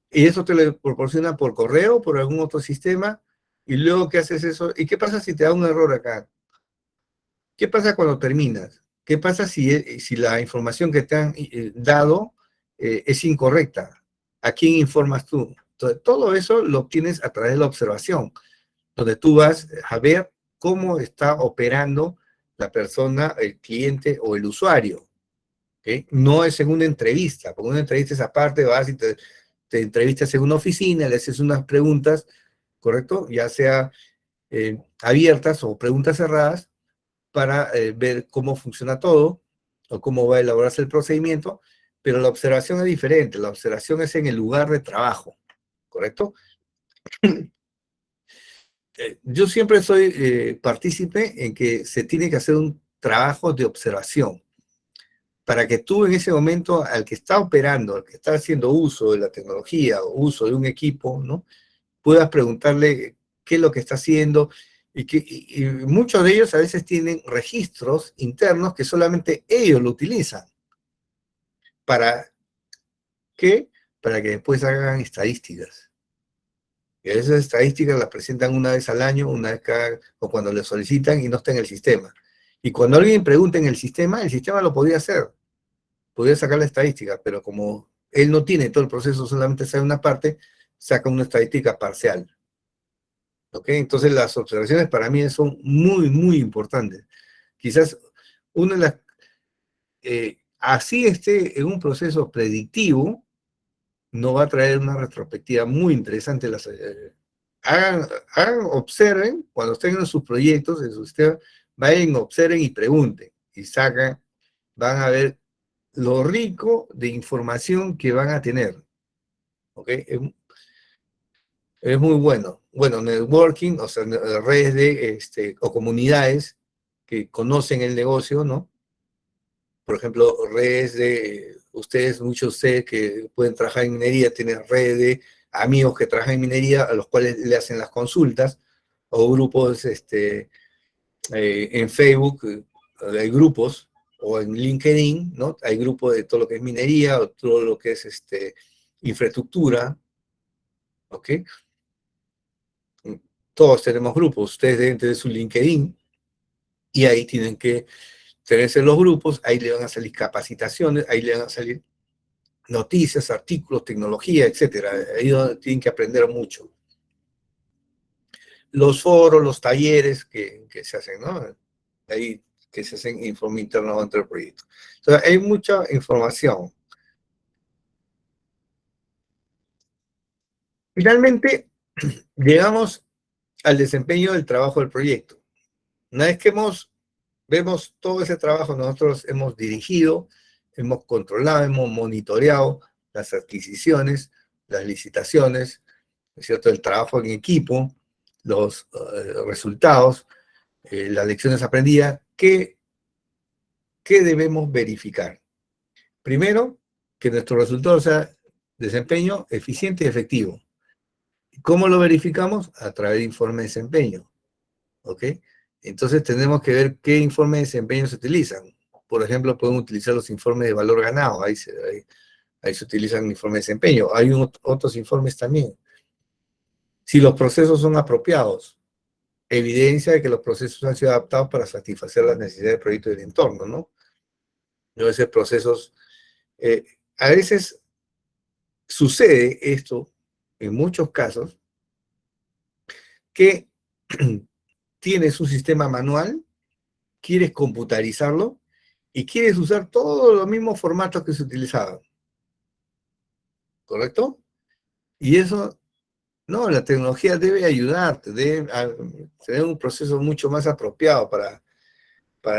Y eso te lo proporciona por correo, por algún otro sistema, y luego ¿qué haces eso? ¿Y qué pasa si te da un error acá? ¿Qué pasa cuando terminas? ¿Qué pasa si la información que te han dado es incorrecta? ¿A quién informas tú? Entonces, todo eso lo obtienes a través de la observación, donde tú vas a ver cómo está operando la persona, el cliente o el usuario. ¿Okay? No es en una entrevista, porque una entrevista es aparte, vas y te entrevistas en una oficina, le haces unas preguntas, ¿correcto? Ya sea abiertas o preguntas cerradas, para ver cómo funciona todo o cómo va a elaborarse el procedimiento, pero la observación es diferente, la observación es en el lugar de trabajo, ¿correcto? Yo siempre soy partícipe en que se tiene que hacer un trabajo de observación para que tú en ese momento al que está operando, al que está haciendo uso de la tecnología o uso de un equipo, ¿no? Puedas preguntarle qué es lo que está haciendo, y muchos de ellos a veces tienen registros internos que solamente ellos lo utilizan. ¿Para qué? Para que después hagan estadísticas. Y esas estadísticas las presentan una vez al año, una vez o cuando le solicitan y no está en el sistema. Y cuando alguien pregunta en el sistema lo podría hacer, podría sacar la estadística, pero como él no tiene todo el proceso, solamente sabe una parte, saca una estadística parcial. ¿Ok? Entonces las observaciones para mí son muy, muy importantes. Quizás una de las, así esté en un proceso predictivo, no va a traer una retrospectiva muy interesante. Observen, cuando estén en sus proyectos, en su sistema, vayan, observen y pregunten, y sacan, van a ver lo rico de información que van a tener. ¿Ok? Es muy bueno. Bueno, networking, o sea, redes o comunidades que conocen el negocio, ¿no? Por ejemplo, redes de ustedes, muchos de ustedes que pueden trabajar en minería, tienen redes de amigos que trabajan en minería a los cuales le hacen las consultas, o grupos en Facebook, hay grupos, o en LinkedIn, ¿no? Hay grupos de todo lo que es minería, o todo lo que es infraestructura, ¿ok? Todos tenemos grupos, ustedes deben tener su LinkedIn, y ahí tienen que tenerse los grupos, ahí le van a salir capacitaciones, ahí le van a salir noticias, artículos, tecnología, etcétera. Ahí tienen que aprender mucho. Los foros, los talleres que se hacen, ¿no? Ahí que se hacen informe interno dentro del proyecto. Entonces, hay mucha información. Finalmente, llegamos al desempeño del trabajo del proyecto. Una vez que vemos todo ese trabajo, nosotros hemos dirigido, hemos controlado, hemos monitoreado las adquisiciones, las licitaciones, ¿no es cierto?, el trabajo en equipo, los resultados, las lecciones aprendidas. ¿Qué debemos verificar? Primero, que nuestro resultado sea desempeño eficiente y efectivo. ¿Cómo lo verificamos? A través de informe de desempeño. ¿Ok? Entonces tenemos que ver qué informes de desempeño se utilizan. Por ejemplo, podemos utilizar los informes de valor ganado. Ahí se utilizan informes de desempeño. Hay otros informes también. Si los procesos son apropiados, evidencia de que los procesos han sido adaptados para satisfacer las necesidades del proyecto y del entorno, ¿no? No es procesos. A veces sucede esto, en muchos casos, que tienes un sistema manual, quieres computarizarlo y quieres usar todos los mismos formatos que se utilizaban. ¿correcto? Y eso, no, la tecnología debe ayudarte, debe tener un proceso mucho más apropiado para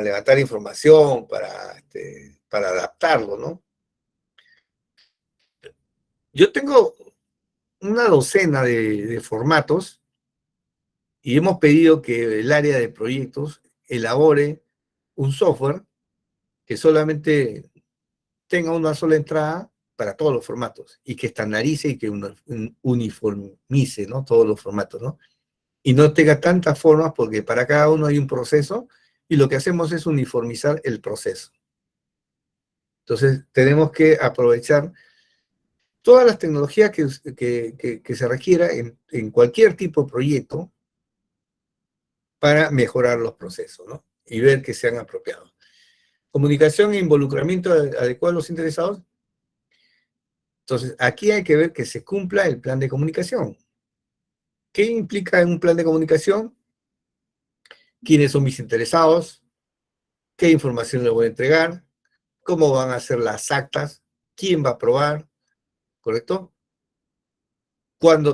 levantar información, para adaptarlo, ¿no? Yo tengo una docena de formatos y hemos pedido que el área de proyectos elabore un software que solamente tenga una sola entrada para todos los formatos y que estandarice y que uniformice, ¿no? Todos los formatos, ¿no? Y no tenga tantas formas porque para cada uno hay un proceso y lo que hacemos es uniformizar el proceso. Entonces, tenemos que aprovechar todas las tecnologías que se requiera en cualquier tipo de proyecto para mejorar los procesos, ¿no? Y ver que sean apropiados. Comunicación e involucramiento adecuado a los interesados. Entonces, aquí hay que ver que se cumpla el plan de comunicación. ¿Qué implica en un plan de comunicación? ¿Quiénes son mis interesados? ¿Qué información le voy a entregar? ¿Cómo van a ser las actas? ¿Quién va a aprobar? ¿Correcto?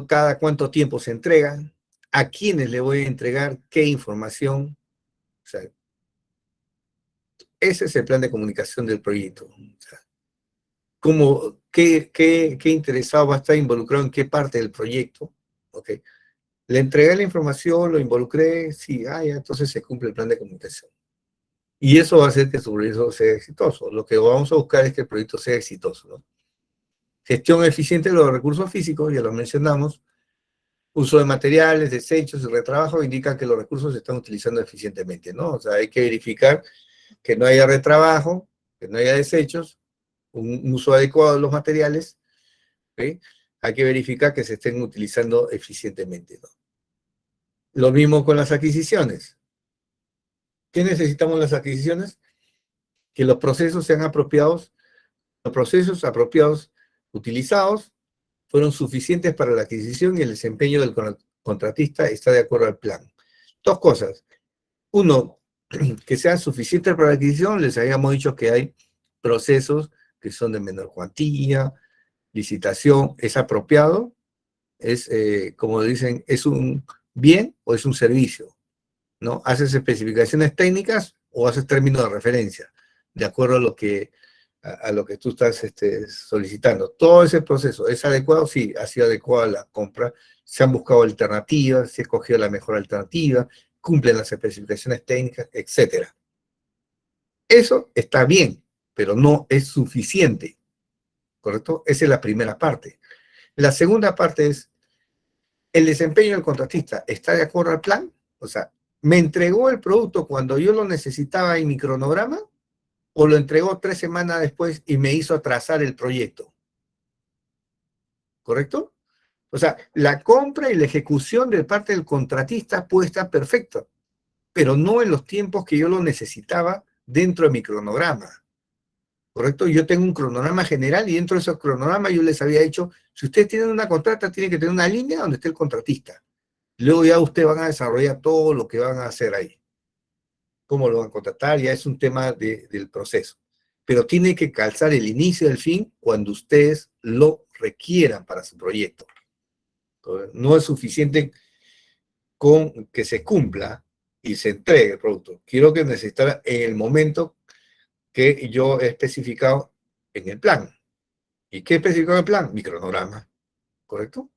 ¿Cada cuánto tiempo se entregan? ¿A quiénes le voy a entregar qué información? O sea, ese es el plan de comunicación del proyecto. O sea, qué interesado va a estar involucrado en qué parte del proyecto? ¿Ok? Le entregué la información, lo involucré, sí, ya, entonces se cumple el plan de comunicación. Y eso va a hacer que su proyecto sea exitoso. Lo que vamos a buscar es que el proyecto sea exitoso, ¿no? Gestión eficiente de los recursos físicos, ya lo mencionamos. Uso de materiales, desechos y retrabajo indican que los recursos se están utilizando eficientemente, ¿no? O sea, hay que verificar que no haya retrabajo, que no haya desechos, un uso adecuado de los materiales, ¿ok? Hay que verificar que se estén utilizando eficientemente, ¿no? Lo mismo con las adquisiciones. ¿Qué necesitamos en las adquisiciones? Que los procesos sean apropiados, los procesos apropiados utilizados fueron suficientes para la adquisición y el desempeño del contratista está de acuerdo al plan. Dos cosas. Uno, que sean suficientes para la adquisición, les habíamos dicho que hay procesos que son de menor cuantía, licitación, es apropiado, es, como dicen, es un bien o es un servicio, ¿no? Haces especificaciones técnicas o haces términos de referencia, de acuerdo a lo que tú estás solicitando. Todo ese proceso, ¿es adecuado? Sí, ha sido adecuada la compra, se han buscado alternativas, se ha escogido la mejor alternativa, cumplen las especificaciones técnicas, etcétera. Eso está bien, pero no es suficiente, ¿correcto? Esa es la primera parte. La segunda parte es, ¿el desempeño del contratista está de acuerdo al plan? O sea, ¿me entregó el producto cuando yo lo necesitaba en mi cronograma? ¿O lo entregó 3 semanas después y me hizo atrasar el proyecto? ¿Correcto? O sea, la compra y la ejecución de parte del contratista puede estar perfecta, pero no en los tiempos que yo lo necesitaba dentro de mi cronograma. ¿Correcto? Yo tengo un cronograma general y dentro de ese cronograma yo les había dicho, si ustedes tienen una contrata, tienen que tener una línea donde esté el contratista. Luego ya ustedes van a desarrollar todo lo que van a hacer ahí. Cómo lo van a contratar, ya es un tema del proceso. Pero tiene que calzar el inicio y el fin cuando ustedes lo requieran para su proyecto. Entonces, no es suficiente con que se cumpla y se entregue el producto. Quiero que necesitara en el momento que yo he especificado en el plan. ¿Y qué especificado en el plan? Mi cronograma, ¿correcto?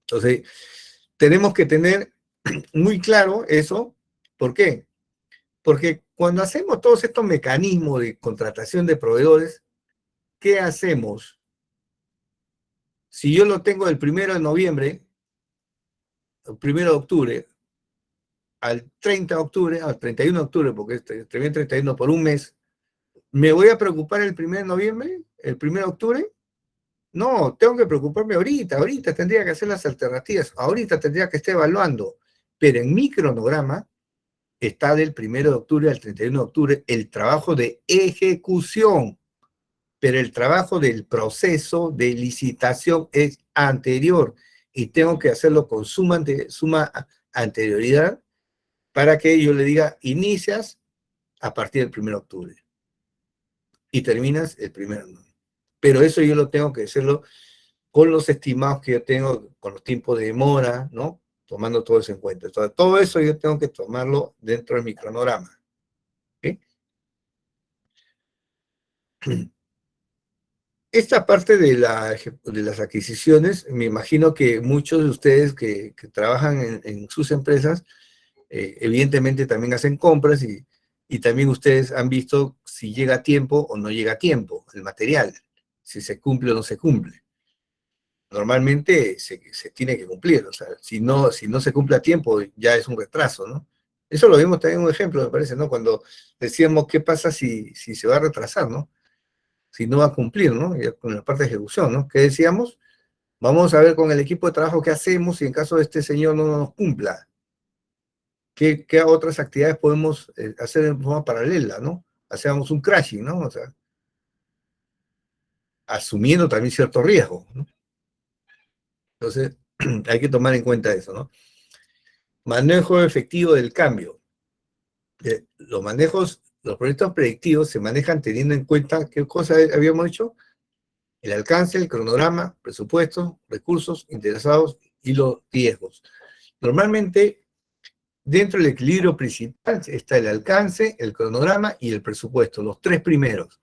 Entonces, tenemos que tener muy claro eso. ¿Por qué? Porque cuando hacemos todos estos mecanismos de contratación de proveedores, ¿qué hacemos? Si yo lo tengo el 1 de noviembre, el 1 de octubre, al 30 de octubre, al 31 de octubre, porque termina el 31 por un mes, ¿me voy a preocupar el 1 de noviembre, el 1 de octubre? No, tengo que preocuparme ahorita tendría que hacer las alternativas, ahorita tendría que estar evaluando, pero en mi cronograma está del 1 de octubre al 31 de octubre el trabajo de ejecución, pero el trabajo del proceso de licitación es anterior y tengo que hacerlo con suma anterioridad para que yo le diga, inicias a partir del 1 de octubre y terminas el 1 de noviembre. Pero eso yo lo tengo que hacerlo con los estimados que yo tengo, con los tiempos de demora, ¿no? Tomando todo eso en cuenta. Entonces, todo eso yo tengo que tomarlo dentro de mi cronograma. ¿Ok? Esta parte de las adquisiciones, me imagino que muchos de ustedes que trabajan en sus empresas, evidentemente también hacen compras y también ustedes han visto si llega a tiempo o no llega a tiempo el material, si se cumple o no se cumple. Normalmente se tiene que cumplir, o sea, si no se cumple a tiempo ya es un retraso, ¿no? Eso lo vimos también en un ejemplo, me parece, ¿no? Cuando decíamos qué pasa si se va a retrasar, ¿no? Si no va a cumplir, ¿no? Ya con la parte de ejecución, ¿no? ¿Qué decíamos? Vamos a ver con el equipo de trabajo qué hacemos si en caso de este señor no nos cumpla. ¿Qué otras actividades podemos hacer de forma paralela, ¿no? Hacemos un crashing, ¿no? O sea, asumiendo también cierto riesgo, ¿no? Entonces, hay que tomar en cuenta eso, ¿no? Manejo efectivo del cambio. Los proyectos predictivos se manejan teniendo en cuenta, ¿qué cosa habíamos dicho? El alcance, el cronograma, presupuestos, recursos, interesados y los riesgos. Normalmente, dentro del equilibrio principal está el alcance, el cronograma y el presupuesto, los tres primeros.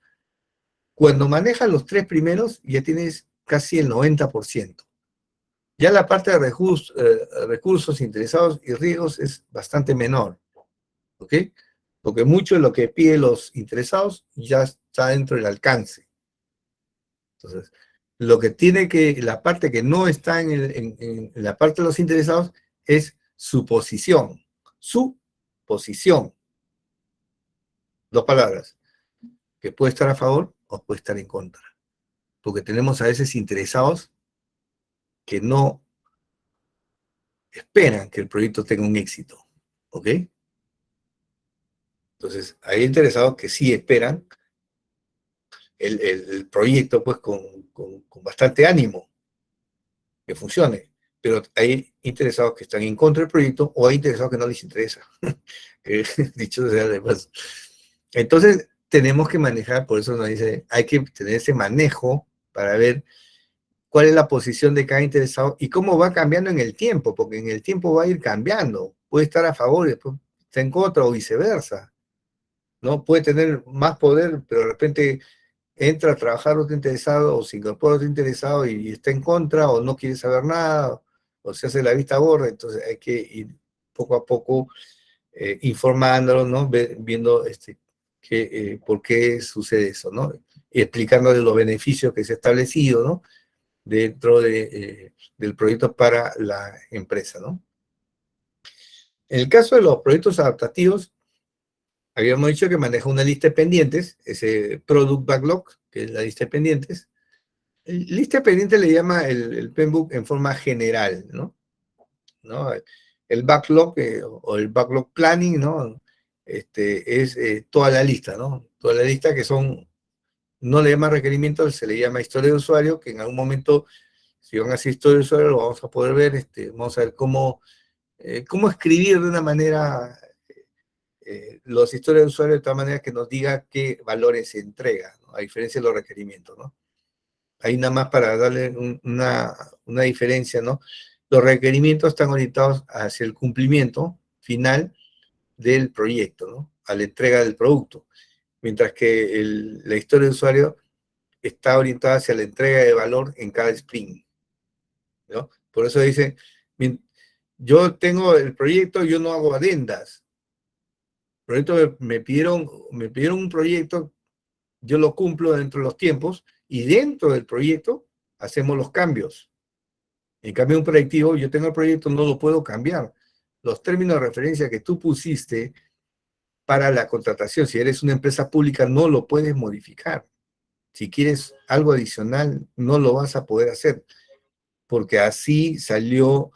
Cuando manejas los tres primeros, ya tienes casi el 90%. Ya la parte de recursos, interesados y riesgos es bastante menor, ¿ok? Porque mucho de lo que piden los interesados ya está dentro del alcance. Entonces, la parte que no está en la parte de los interesados es su posición. Su posición. Dos palabras, que puede estar a favor o puede estar en contra. Porque tenemos a veces interesados que no esperan que el proyecto tenga un éxito. ¿Ok? Entonces, hay interesados que sí esperan el proyecto pues con bastante ánimo que funcione, pero hay interesados que están en contra del proyecto o hay interesados que no les interesa. Dicho sea de paso. Entonces, tenemos que manejar, por eso nos dice, hay que tener ese manejo para ver cuál es la posición de cada interesado y cómo va cambiando en el tiempo, porque en el tiempo va a ir cambiando. Puede estar a favor y después está en contra o viceversa, ¿no? Puede tener más poder, pero de repente entra a trabajar otro interesado o se incorpora otro interesado y está en contra o no quiere saber nada o se hace la vista gorda, entonces hay que ir poco a poco informándolo, ¿no? Viendo por qué sucede eso, ¿no? Y explicándole los beneficios que se ha establecido, ¿no? Dentro del proyecto para la empresa, ¿no? En el caso de los proyectos adaptativos, habíamos dicho que maneja una lista de pendientes, ese Product Backlog, que es la lista de pendientes. Lista de pendientes le llama el PMBOK en forma general, ¿no? El backlog o el backlog planning, ¿no? Es toda la lista, ¿no? Toda la lista que no le llama requerimientos, se le llama historia de usuario, que en algún momento, si van a hacer historia de usuario, lo vamos a poder ver, vamos a ver cómo escribir de una manera los historias de usuario de tal manera que nos diga qué valores se entrega, ¿no? A diferencia de los requerimientos, ¿no? Ahí nada más para darle una diferencia, ¿no? Los requerimientos están orientados hacia el cumplimiento final del proyecto, ¿no? A la entrega del producto, mientras que la historia de usuario está orientada hacia la entrega de valor en cada sprint, ¿no? Por eso dice, yo tengo el proyecto, yo no hago adendas. El proyecto me pidieron un proyecto, yo lo cumplo dentro de los tiempos y dentro del proyecto hacemos los cambios. En cambio, un proyectivo, yo tengo el proyecto, no lo puedo cambiar. Los términos de referencia que tú pusiste para la contratación, si eres una empresa pública, no lo puedes modificar. Si quieres algo adicional, no lo vas a poder hacer, porque así salió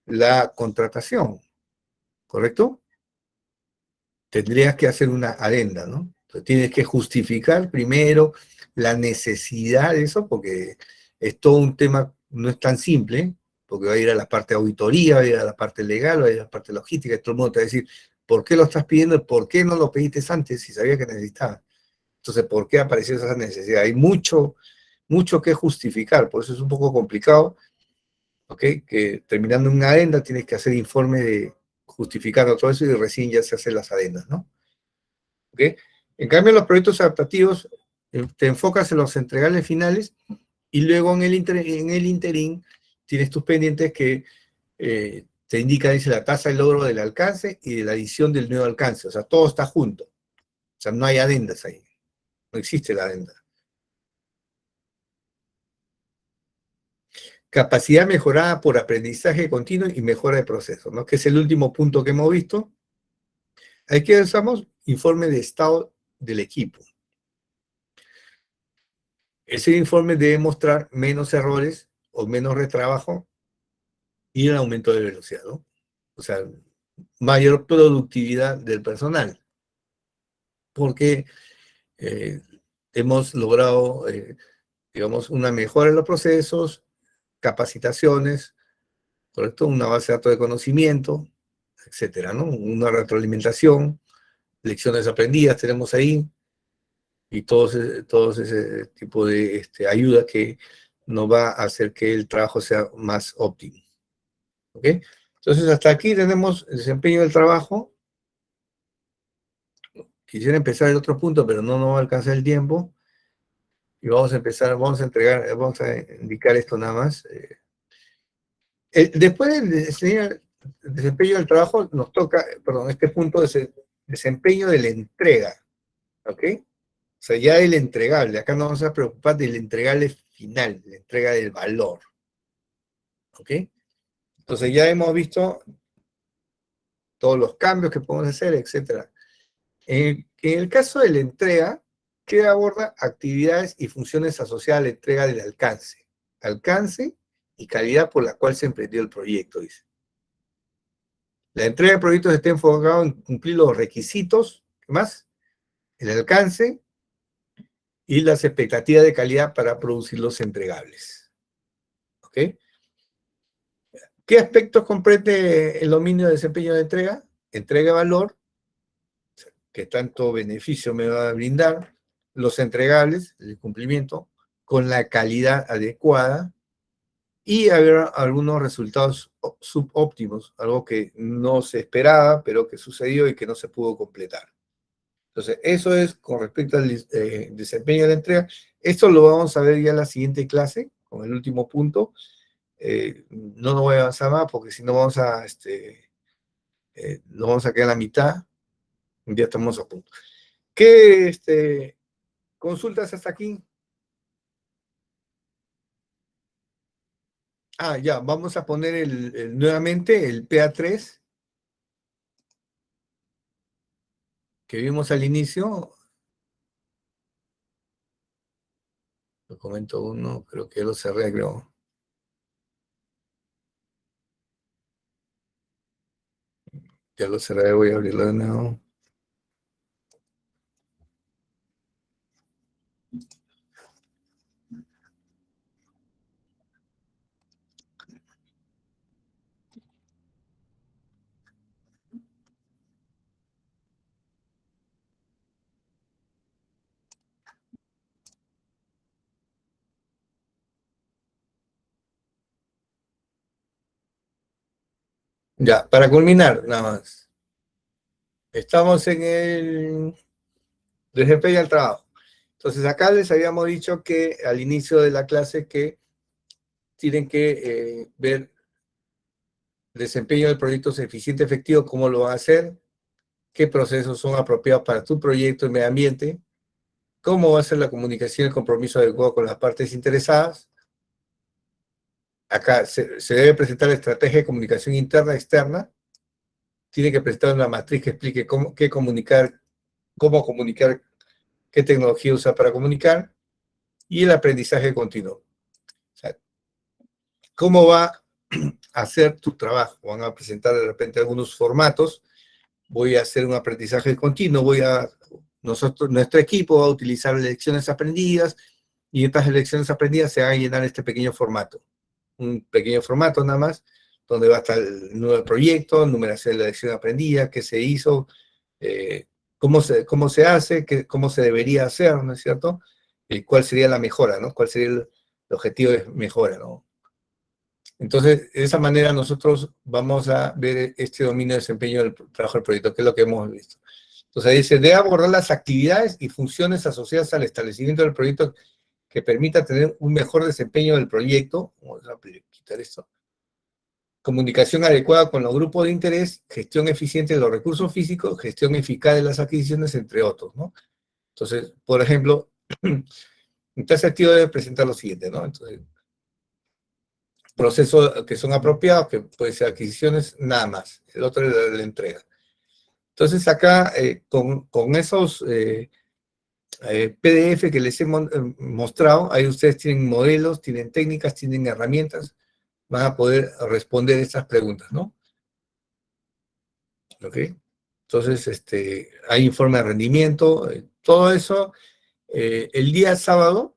la contratación, ¿correcto? Tendrías que hacer una adenda, ¿no? Entonces, tienes que justificar primero la necesidad de eso, porque es todo un tema, no es tan simple, porque va a ir a la parte de auditoría, va a ir a la parte legal, va a ir a la parte logística, y todo el mundo te va a decir, ¿por qué lo estás pidiendo? ¿Por qué no lo pediste antes si sabías que necesitabas? Entonces, ¿por qué apareció esa necesidad? Hay mucho que justificar, por eso es un poco complicado, ¿ok? Que terminando una adenda tienes que hacer informe de justificando todo eso y recién ya se hacen las adendas, ¿no? ¿Ok? En cambio, en los proyectos adaptativos te enfocas en los entregables finales y luego en el interín tienes tus pendientes que te indica, dice, la tasa de logro del alcance y de la adición del nuevo alcance. O sea, todo está junto. O sea, no hay adendas ahí. No existe la adenda. Capacidad mejorada por aprendizaje continuo y mejora de proceso, ¿no? Que es el último punto que hemos visto. Aquí usamos informe de estado del equipo. Ese informe debe mostrar menos errores o menos retrabajo y el aumento de velocidad, ¿no? O sea, mayor productividad del personal, porque hemos logrado, digamos, una mejora en los procesos, capacitaciones, ¿correcto? Una base de datos de conocimiento, etcétera, ¿no? Una retroalimentación, lecciones aprendidas tenemos ahí, y todos ese tipo de ayuda que nos va a hacer que el trabajo sea más óptimo. ¿Ok? Entonces, hasta aquí tenemos el desempeño del trabajo. Quisiera empezar el otro punto, pero no nos va a alcanzar el tiempo. Y vamos a empezar, vamos a indicar esto nada más. Después del desempeño del trabajo, nos toca, perdón, este punto es el desempeño de la entrega. ¿Ok? O sea, ya el entregable. Acá nos vamos a preocupar del entregable final, la entrega del valor. ¿Ok? Entonces ya hemos visto todos los cambios que podemos hacer, etc. En el caso de la entrega, ¿qué aborda? Actividades y funciones asociadas a la entrega del alcance. Alcance y calidad por la cual se emprendió el proyecto, dice. La entrega de proyectos está enfocada en cumplir los requisitos, ¿qué más? El alcance y las expectativas de calidad para producir los entregables. ¿Ok? ¿Qué aspectos comprende el dominio de desempeño de entrega? Entrega de valor, que tanto beneficio me va a brindar, los entregables, el cumplimiento, con la calidad adecuada y haber algunos resultados subóptimos, algo que no se esperaba, pero que sucedió y que no se pudo completar. Entonces, eso es con respecto al desempeño de la entrega. Esto lo vamos a ver ya en la siguiente clase, con el último punto. No nos voy a avanzar más porque si no vamos a, nos vamos a quedar a la mitad. Ya estamos a punto. ¿Qué consultas hasta aquí? Ah, ya, vamos a poner nuevamente el PA3 que vimos al inicio. Documento 1, creo que lo cerré, creo. Ya lo cerré, voy a abrirlo de nuevo. Ya, para culminar, nada más. Estamos en el desempeño del trabajo. Entonces, acá les habíamos dicho que al inicio de la clase que tienen que ver el desempeño del proyecto es eficiente, efectivo, cómo lo van a hacer, qué procesos son apropiados para tu proyecto y medio ambiente, cómo va a ser la comunicación y el compromiso adecuado con las partes interesadas. Acá se debe presentar la estrategia de comunicación interna, externa. Tiene que presentar una matriz que explique qué comunicar, cómo comunicar, qué tecnología usar para comunicar y el aprendizaje continuo. O sea, cómo va a hacer tu trabajo. Van a presentar de repente algunos formatos. Voy a hacer un aprendizaje continuo. Nuestro equipo va a utilizar lecciones aprendidas y estas lecciones aprendidas se van a llenar este pequeño formato. Un pequeño formato nada más, donde va a estar el nuevo proyecto, numeración de la lección aprendida, qué se hizo, cómo se hace, cómo se debería hacer, ¿no es cierto? cuál sería la mejora, ¿no? ¿Cuál sería el objetivo de mejora, ¿no? Entonces, de esa manera nosotros vamos a ver este dominio de desempeño del trabajo del proyecto, que es lo que hemos visto. Entonces, ahí dice, debe abordar las actividades y funciones asociadas al establecimiento del proyecto que permita tener un mejor desempeño del proyecto. Vamos a quitar esto. Comunicación adecuada con los grupos de interés, gestión eficiente de los recursos físicos, gestión eficaz de las adquisiciones, entre otros, ¿no? Entonces, por ejemplo, un tercer activo debe presentar lo siguiente, ¿no? Entonces, procesos que son apropiados, que pueden ser adquisiciones, nada más. El otro es la entrega. Entonces, acá, con esos PDF que les he mostrado, ahí ustedes tienen modelos, tienen técnicas, tienen herramientas, van a poder responder estas preguntas, ¿no? ¿Ok? Entonces, hay informe de rendimiento, todo eso. El día sábado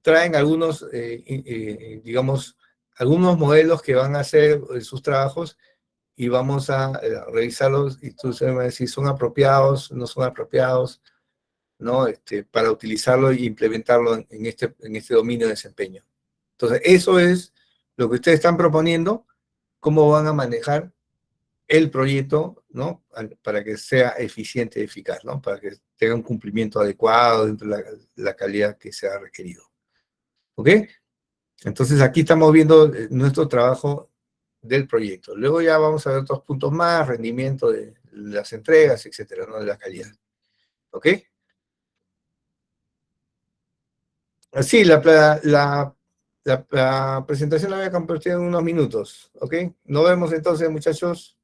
traen algunos, digamos, algunos modelos que van a hacer sus trabajos y vamos a revisarlos y tú se va a decir son apropiados, no son apropiados, ¿no? Para utilizarlo y implementarlo en este dominio de desempeño. Entonces, eso es lo que ustedes están proponiendo, cómo van a manejar el proyecto, ¿no? Para que sea eficiente y eficaz, ¿no? Para que tenga un cumplimiento adecuado dentro de la calidad que sea requerido. ¿Ok? Entonces, aquí estamos viendo nuestro trabajo del proyecto. Luego ya vamos a ver otros puntos más, rendimiento de las entregas, etcétera, ¿no? De la calidad. ¿Ok? Sí, la presentación la voy a compartir en unos minutos, ¿ok? Nos vemos entonces, muchachos.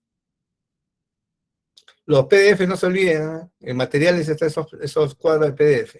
Los PDF no se olviden, ¿eh? En materiales están esos cuadros de PDF.